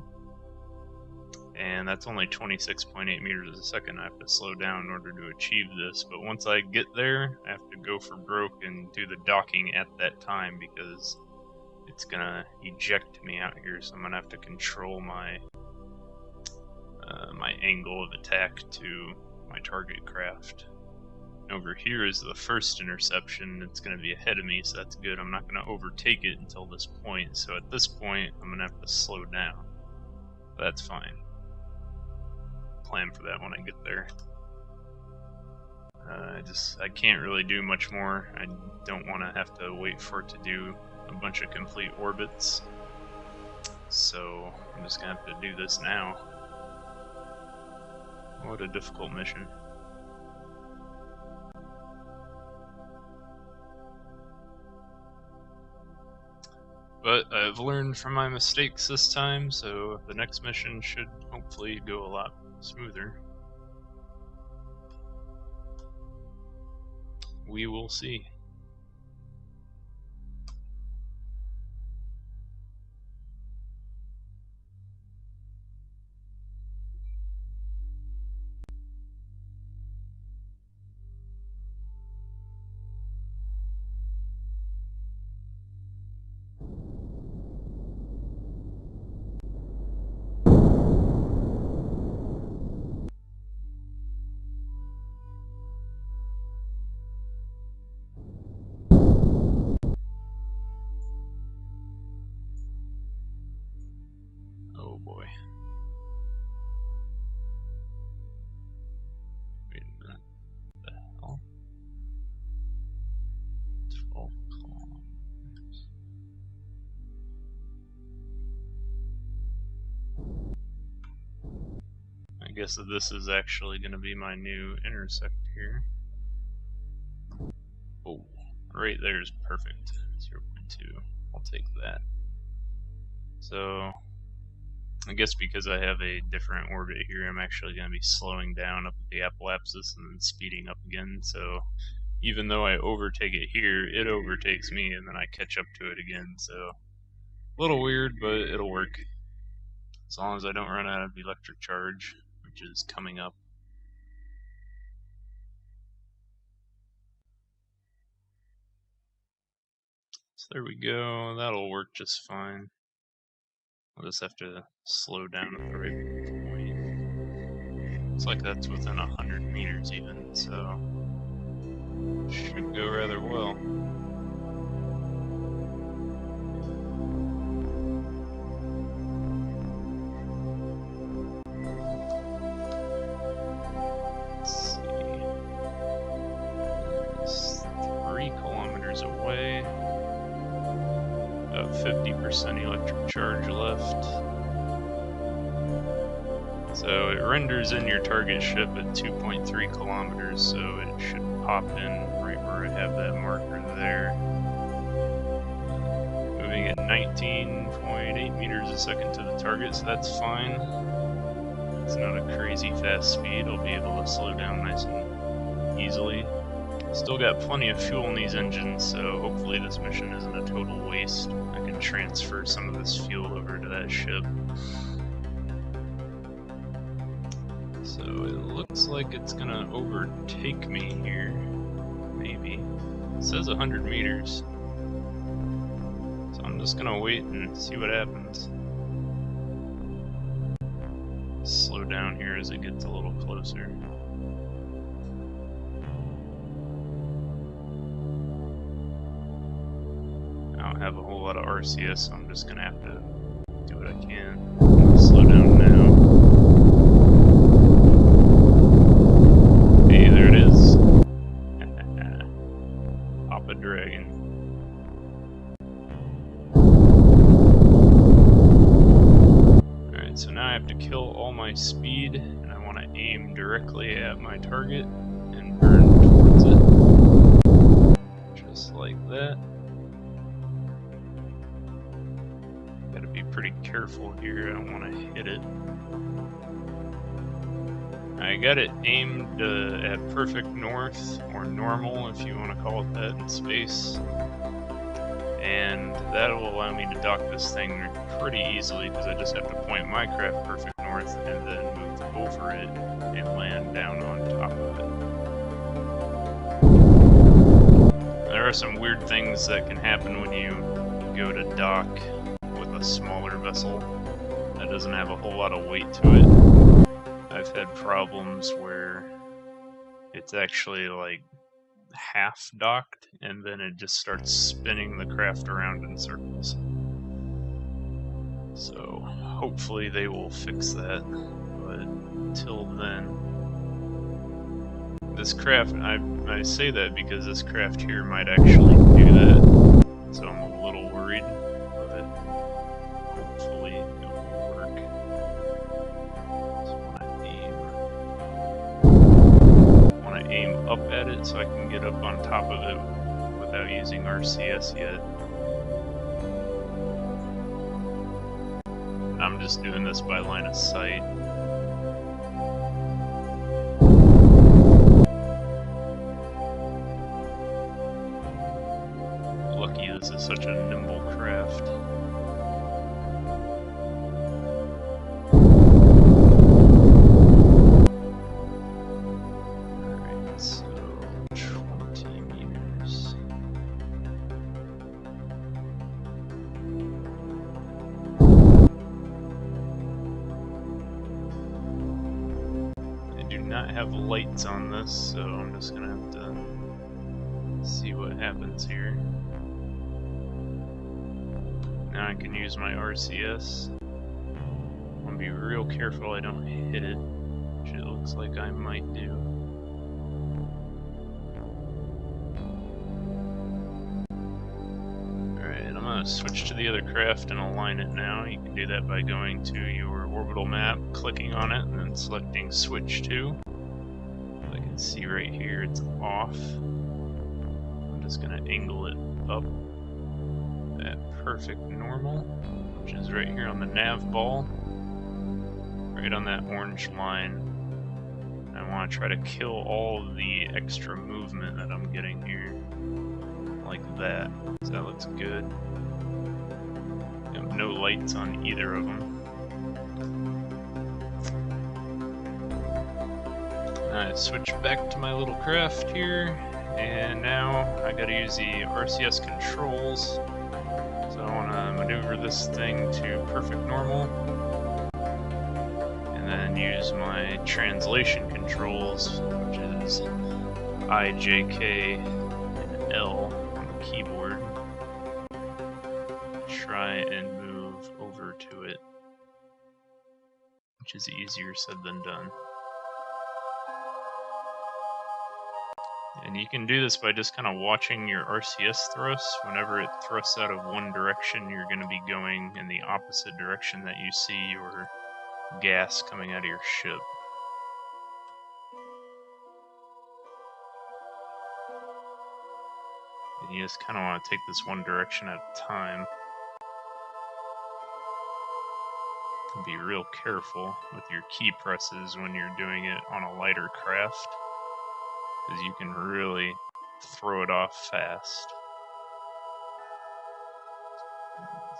And that's only 26.8 meters a second. I have to slow down in order to achieve this, but once I get there, I have to go for broke and do the docking at that time, because it's gonna eject me out here, so I'm gonna have to control my my angle of attack to my target craft. Over here is the first interception. It's gonna be ahead of me, so that's good. I'm not gonna overtake it until this point, so at this point I'm gonna have to slow down. That's fine. Plan for that when I get there. I can't really do much more. I don't want to have to wait for it to do a bunch of complete orbits, so I'm just gonna have to do this now. What a difficult mission. But I've learned from my mistakes this time, so the next mission should hopefully go a lot smoother. We will see. guess this is actually going to be my new intersect here. Oh, right there is perfect. 0.2. I'll take that. So, I guess because I have a different orbit here, I'm actually going to be slowing down up at the apoapsis and then speeding up again. So, even though I overtake it here, it overtakes me and then I catch up to it again. So, a little weird, but it'll work. As long as I don't run out of electric charge, which is coming up. So there we go, that'll work just fine. I'll just have to slow down at the right point. Looks like that's within 100 meters even, so should go rather well. Let's see. It's 3 kilometers away. About 50% electric charge left. So it renders in your target ship at 2.3 kilometers, so it should pop in right where I have that marker there. Moving at 19.8 meters a second to the target, so that's fine. It's not a crazy fast speed. I'll be able to slow down nice and easily. Still got plenty of fuel in these engines, so hopefully this mission isn't a total waste. I can transfer some of this fuel over to that ship. So it looks like it's gonna overtake me here. Maybe. It says 100 meters. So I'm just gonna wait and see what happens. Slow down here as it gets a little closer. I don't have a whole lot of RCS, so I'm just gonna have to do what I can. Slow down now. Hey, there it is. Papa Dragon. Alright, so now I have to kill all my speed, and I want to aim directly at my target and burn towards it. Just like that. Gotta be pretty careful here, I don't want to hit it. I got it aimed at perfect north, or normal if you want to call it that in space. And that'll allow me to dock this thing pretty easily because I just have to point my craft perfect north and then move over it and land down on top of it. There are some weird things that can happen when you go to dock with a smaller vessel that doesn't have a whole lot of weight to it. I've had problems where it's actually like half docked and then it just starts spinning the craft around in circles. So hopefully they will fix that, but till then, this craft, I say that because this craft here might actually do that, so I'm a little worried, but hopefully it will work. So I want to aim up at it so I can get up on top of it without using RCS yet. I'm just doing this by line of sight. Lucky this is such a nimble craft. Alright, so 20 meters. I do not have lights on this, so I'm just gonna have to see what happens here. Now I can use my RCS. I'm gonna be real careful I don't hit it, which it looks like I might do. Alright, I'm gonna to switch to the other craft and align it now. You can do that by going to your orbital map, clicking on it, and then selecting switch to. I can see right here it's off. I'm just going to angle it up at perfect normal, which is right here on the nav ball, right on that orange line. I want to try to kill all of the extra movement that I'm getting here, like that. So that looks good. I have no lights on either of them. I switch back to my little craft here, and now I gotta use the RCS controls. So I want to maneuver this thing to perfect normal, and then use my translation controls, which is I, J, K, and L on the keyboard. Try and move over to it, which is easier said than done. And you can do this by just kind of watching your RCS thrusts. Whenever it thrusts out of one direction, you're going to be going in the opposite direction that you see your gas coming out of your ship. And you just kind of want to take this one direction at a time. And be real careful with your key presses when you're doing it on a lighter craft, because you can really throw it off fast.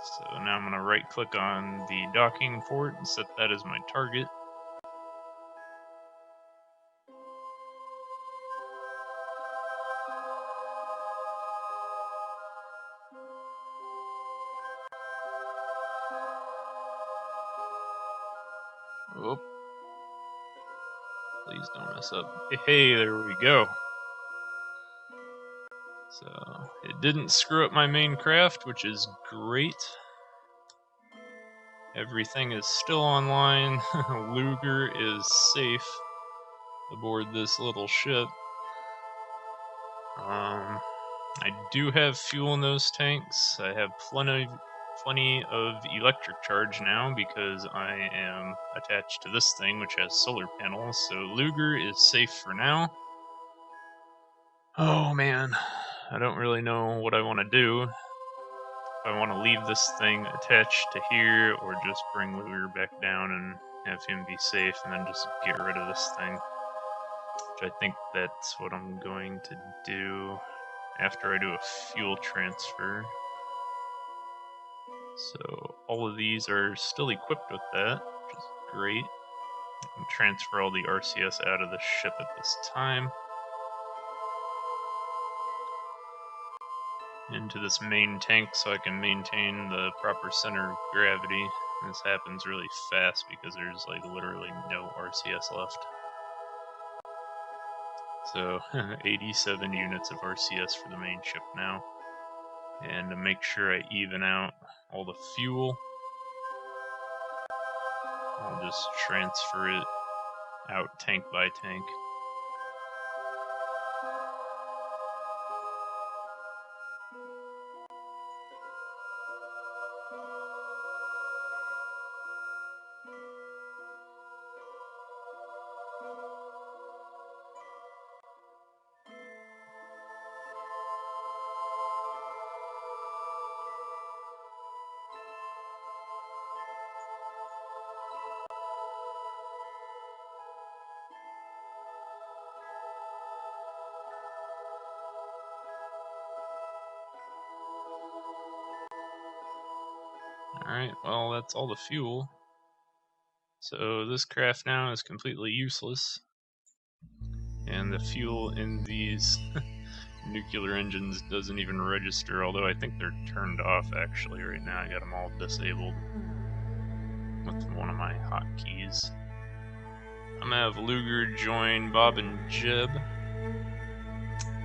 So now I'm going to right click on the docking port and set that as my target. Oh, please don't mess up. Hey, there we go. So it didn't screw up my main craft, which is great. Everything is still online. Luger is safe aboard this little ship. I do have fuel in those tanks. I have plenty of electric charge now because I am attached to this thing, which has solar panels. So Luger is safe for now. Oh man, I don't really know what I want to do. If I want to leave this thing attached to here, or just bring Luger back down and have him be safe, and then just get rid of this thing. Which I think that's what I'm going to do after I do a fuel transfer. So all of these are still equipped with that, which is great. I can transfer all the RCS out of the ship at this time into this main tank so I can maintain the proper center of gravity. And this happens really fast because there's like literally no RCS left. So 87 units of RCS for the main ship now. And to make sure I even out all the fuel, I'll just transfer it out tank by tank. Alright, well that's all the fuel. So this craft now is completely useless. And the fuel in these nuclear engines doesn't even register, although I think they're turned off actually right now. I got them all disabled with one of my hotkeys. I'm gonna have Luger join Bob and Jeb,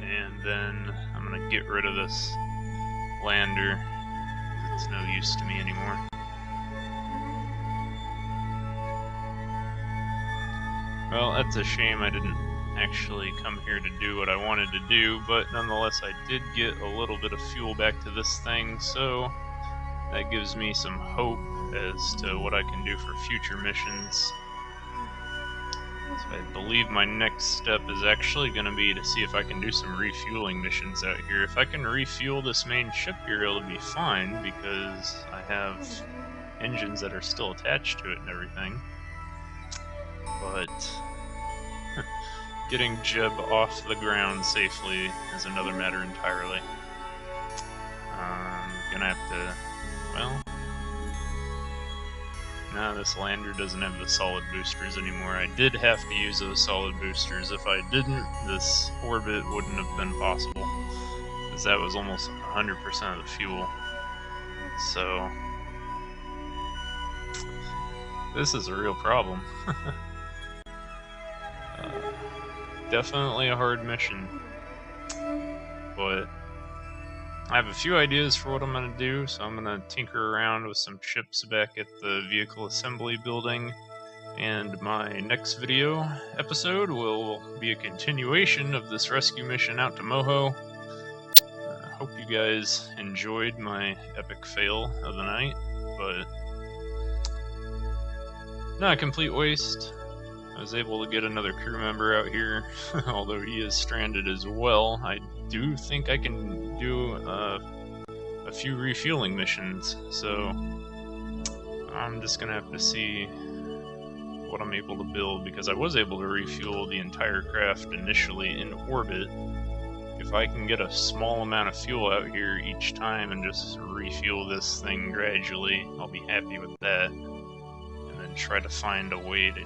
and then I'm gonna get rid of this lander because it's no use to me anymore. Well, that's a shame I didn't actually come here to do what I wanted to do, but nonetheless I did get a little bit of fuel back to this thing, so that gives me some hope as to what I can do for future missions. So I believe my next step is actually going to be to see if I can do some refueling missions out here. If I can refuel this main ship here, it'll be fine because I have engines that are still attached to it and everything. But getting Jeb off the ground safely is another matter entirely. I'm gonna have to, well, nah, this lander doesn't have the solid boosters anymore. I did have to use those solid boosters. If I didn't, this orbit wouldn't have been possible, because that was almost 100% of the fuel. So, this is a real problem. Definitely a hard mission, but I have a few ideas for what I'm going to do, so I'm going to tinker around with some ships back at the vehicle assembly building, and my next video episode will be a continuation of this rescue mission out to Moho. Hope you guys enjoyed my epic fail of the night, but not a complete waste. I was able to get another crew member out here, although he is stranded as well. I do think I can do a few refueling missions, so I'm just gonna have to see what I'm able to build, because I was able to refuel the entire craft initially in orbit. If I can get a small amount of fuel out here each time and just refuel this thing gradually, I'll be happy with that, and then try to find a way to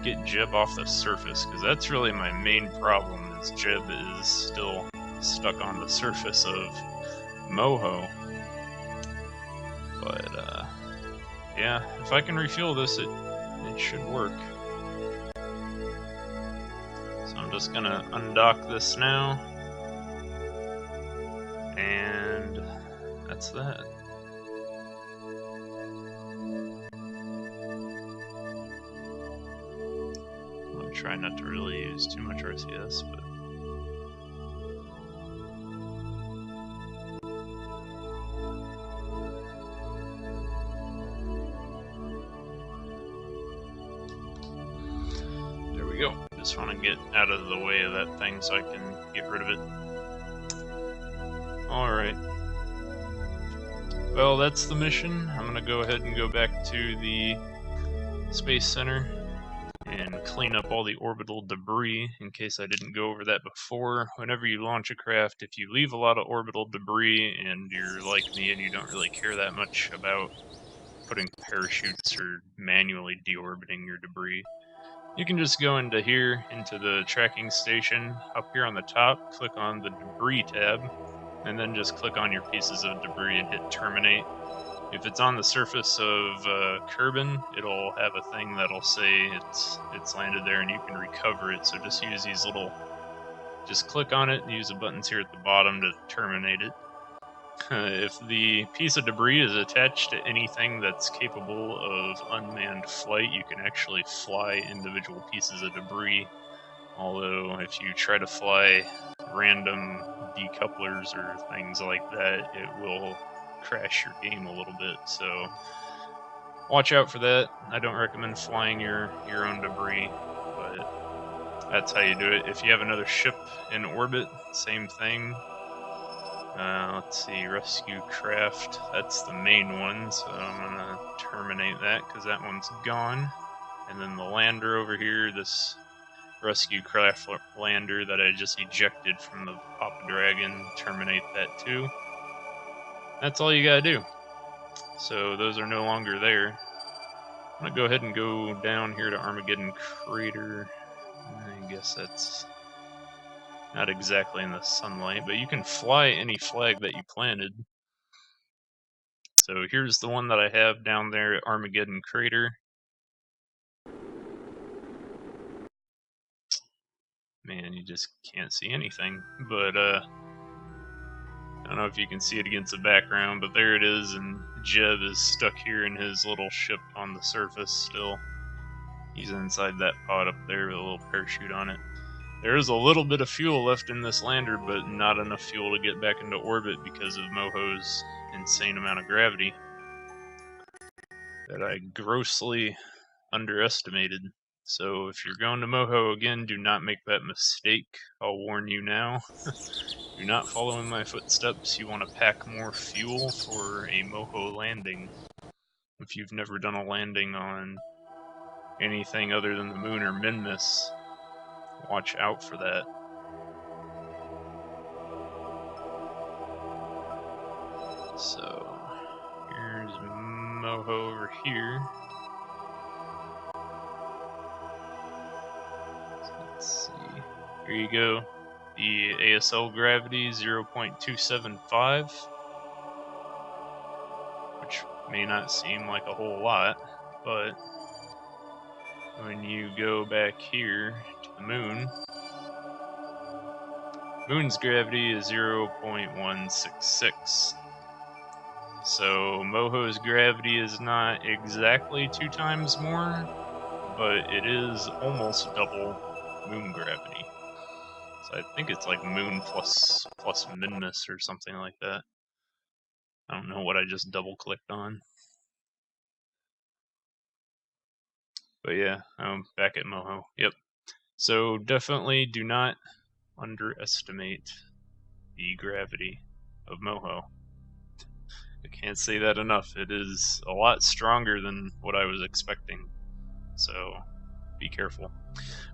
get Jeb off the surface, because that's really my main problem, is Jeb is still stuck on the surface of Moho. But yeah, if I can refuel this, it should work. So I'm just gonna undock this now, and that's that. Try not to really use too much RCS, but there we go. Just want to get out of the way of that thing so I can get rid of it. Alright. Well, that's the mission. I'm going to go ahead and go back to the Space Center and clean up all the orbital debris, in case I didn't go over that before. Whenever you launch a craft, if you leave a lot of orbital debris and you're like me and you don't really care that much about putting parachutes or manually deorbiting your debris, you can just go into here, into the tracking station, up here on the top, click on the debris tab, and then just click on your pieces of debris and hit terminate. If it's on the surface of Kerbal, it'll have a thing that'll say it's landed there and you can recover it, so just use these little, just click on it and use the buttons here at the bottom to terminate it. If the piece of debris is attached to anything that's capable of unmanned flight, you can actually fly individual pieces of debris, although if you try to fly random decouplers or things like that, it will crash your game a little bit, so watch out for that. I don't recommend flying your own debris, but that's how you do it. If you have another ship in orbit, same thing. Let's see, rescue craft, that's the main one, so I'm gonna terminate that because that one's gone. And then the lander over here, this rescue craft lander that I just ejected from the Papa Dragon, terminate that too. That's all you gotta do. So those are no longer there. I'm gonna go ahead and go down here to Armageddon Crater. I guess that's not exactly in the sunlight, but you can fly any flag that you planted. So here's the one that I have down there at Armageddon Crater. Man, you just can't see anything, but I don't know if you can see it against the background, but there it is, and Jeb is stuck here in his little ship on the surface still. He's inside that pod up there with a little parachute on it. There is a little bit of fuel left in this lander, but not enough fuel to get back into orbit because of Moho's insane amount of gravity that I grossly underestimated. So if you're going to Moho again, do not make that mistake. I'll warn you now. Do not follow in my footsteps. You want to pack more fuel for a Moho landing. If you've never done a landing on anything other than the moon or Minmus, watch out for that. So, here's Moho over here. Let's see. Here you go. The ASL gravity 0.275, which may not seem like a whole lot, but when you go back here to the moon, moon's gravity is 0.166. So Moho's gravity is not exactly 2 times more, but it is almost double moon gravity. So I think it's like moon plus Minmus or something like that. I don't know what I just double clicked on. But yeah, I'm back at Moho. Yep. So definitely do not underestimate the gravity of Moho. I can't say that enough. It is a lot stronger than what I was expecting. So be careful.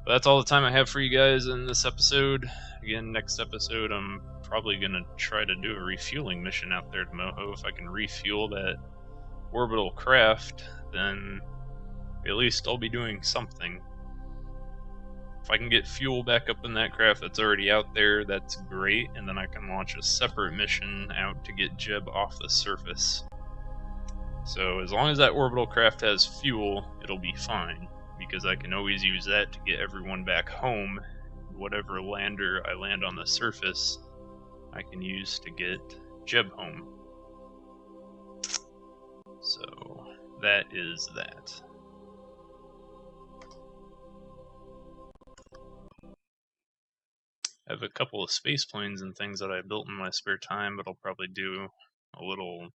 But that's all the time I have for you guys in this episode. Again, next episode I'm probably going to try to do a refueling mission out there to Moho. If I can refuel that orbital craft, then at least I'll be doing something. If I can get fuel back up in that craft that's already out there, that's great, and then I can launch a separate mission out to get Jeb off the surface. So as long as that orbital craft has fuel, it'll be fine, because I can always use that to get everyone back home. Whatever lander I land on the surface, I can use to get Jeb home. So that is that. I have a couple of space planes and things that I built in my spare time, but I'll probably do a little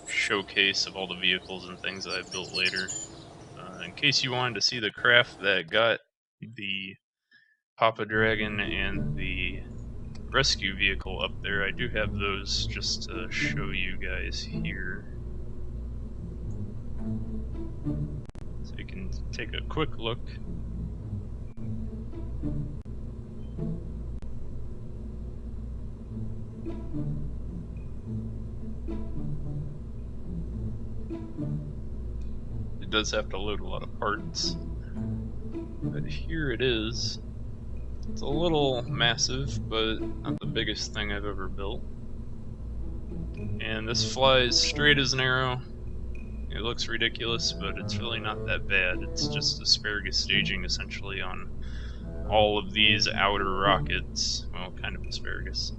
showcase of all the vehicles and things that I built later. In case you wanted to see the craft that got the Papa Dragon and the rescue vehicle up there, I do have those just to show you guys here. So you can take a quick look. It does have to load a lot of parts, but here it is. It's a little massive, but not the biggest thing I've ever built. And this flies straight as an arrow. It looks ridiculous, but it's really not that bad. It's just asparagus staging essentially on all of these outer rockets. Well, kind of asparagus.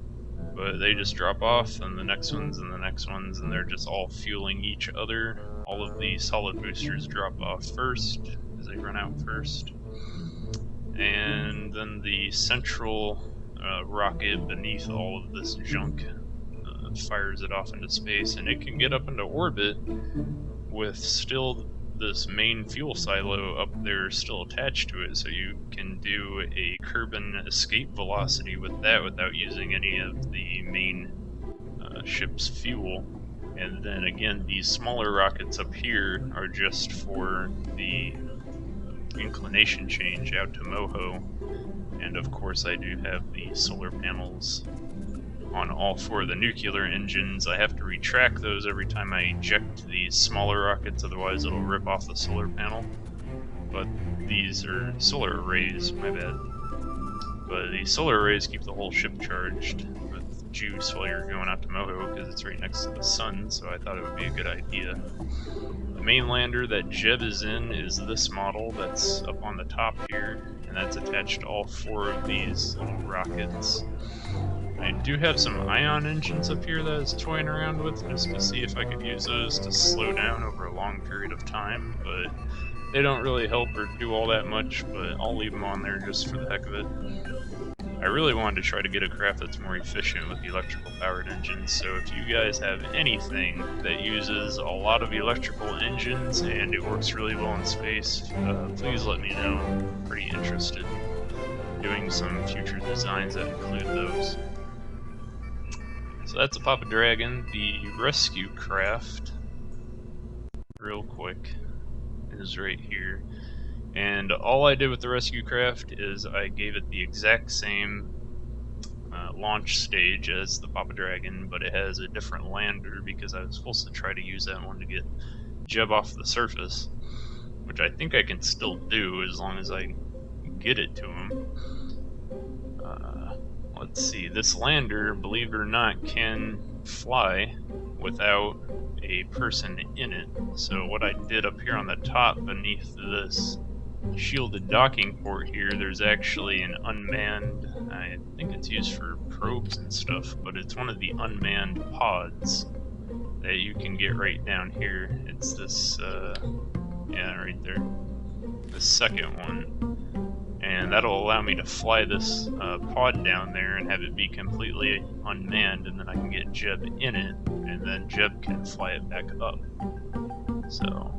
But they just drop off, and the next ones, and the next ones, and they're just all fueling each other. All of the solid boosters drop off first, because they run out first. And then the central rocket beneath all of this junk fires it off into space, and it can get up into orbit with still this main fuel silo up there still attached to it, so you can do a Kerbal escape velocity with that without using any of the main ship's fuel. And then again, these smaller rockets up here are just for the inclination change out to Moho. And of course I do have the solar panels on all 4 of the nuclear engines. I have to retract those every time I eject these smaller rockets, otherwise it'll rip off the solar panel. But these are solar arrays, my bad. But the solar arrays keep the whole ship charged with juice while you're going out to Moho, because it's right next to the sun, so I thought it would be a good idea. The main lander that Jeb is in is this model that's up on the top here, and that's attached to all 4 of these little rockets. I do have some ion engines up here that I was toying around with just to see if I could use those to slow down over a long period of time, but They don't really help or do all that much, but I'll leave them on there just for the heck of it. I really wanted to try to get a craft that's more efficient with the electrical powered engines, so if you guys have anything that uses a lot of electrical engines and it works really well in space, please let me know. I'm pretty interested in doing some future designs that include those. So that's a Papa Dragon. The rescue craft, real quick, is right here. And all I did with the rescue craft is I gave it the exact same launch stage as the Papa Dragon, but it has a different lander because I was supposed to try to use that one to get Jeb off the surface, which I think I can still do as long as I get it to him. Let's see, this lander, believe it or not, can fly without a person in it. So what I did up here on the top beneath this shielded docking port here, there's actually an unmanned, I think it's used for probes and stuff, but it's one of the unmanned pods that you can get right down here. It's this, yeah, right there, the second one. And that'll allow me to fly this pod down there and have it be completely unmanned, and then I can get Jeb in it, and then Jeb can fly it back up. So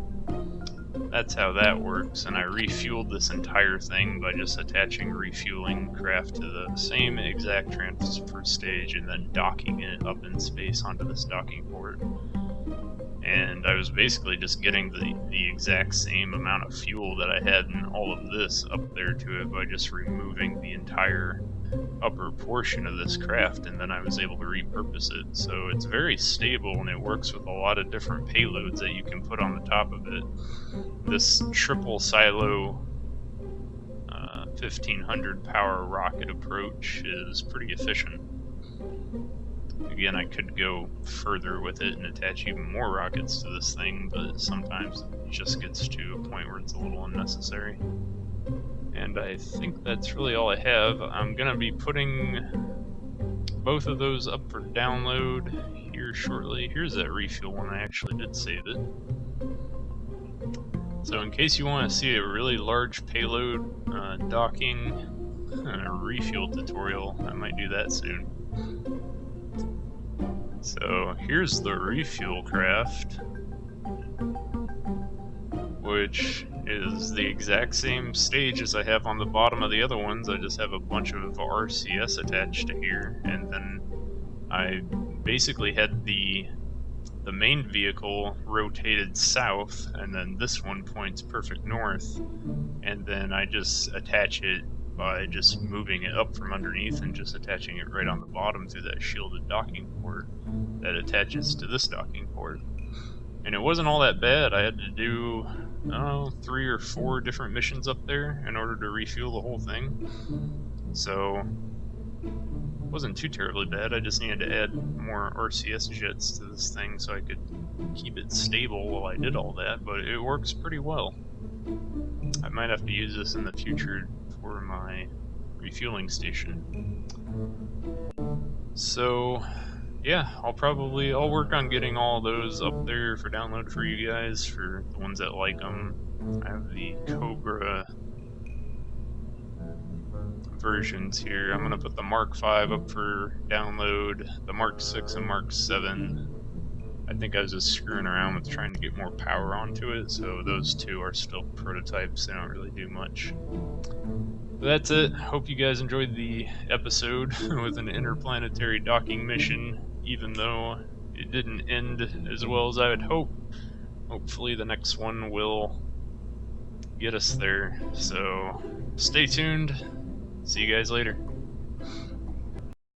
that's how that works, and I refueled this entire thing by just attaching a refueling craft to the same exact transfer stage and then docking it up in space onto this docking port. And I was basically just getting the exact same amount of fuel that I had in all of this up there to it by just removing the entire upper portion of this craft, and then I was able to repurpose it. So it's very stable and it works with a lot of different payloads that you can put on the top of it. This triple silo 1500 power rocket approach is pretty efficient. Again, I could go further with it and attach even more rockets to this thing, but sometimes it just gets to a point where it's a little unnecessary. And I think that's really all I have. I'm going to be putting both of those up for download here shortly. Here's that refuel one, I actually did save it. So in case you want to see a really large payload docking refuel tutorial, I might do that soon. So here's the refuel craft, which is the exact same stage as I have on the bottom of the other ones. I just have a bunch of RCS attached to here, and then I basically had the main vehicle rotated south, and then this one points perfect north, and then I just attach it by just moving it up from underneath and just attaching it right on the bottom through that shielded docking port that attaches to this docking port. And it wasn't all that bad. I had to do, I don't know, 3 or 4 different missions up there in order to refuel the whole thing. So it wasn't too terribly bad. I just needed to add more RCS jets to this thing so I could keep it stable while I did all that, but it works pretty well. I might have to use this in the future for my refueling station. So yeah, I'll work on getting all those up there for download for you guys, for the ones that like them. I have the Cobra versions here. I'm gonna put the Mark 5 up for download, the Mark 6 and Mark 7. I think I was just screwing around with trying to get more power onto it, so those two are still prototypes. They don't really do much. But that's it. Hope you guys enjoyed the episode with an interplanetary docking mission, even though it didn't end as well as I would hope. Hopefully the next one will get us there. So stay tuned. See you guys later.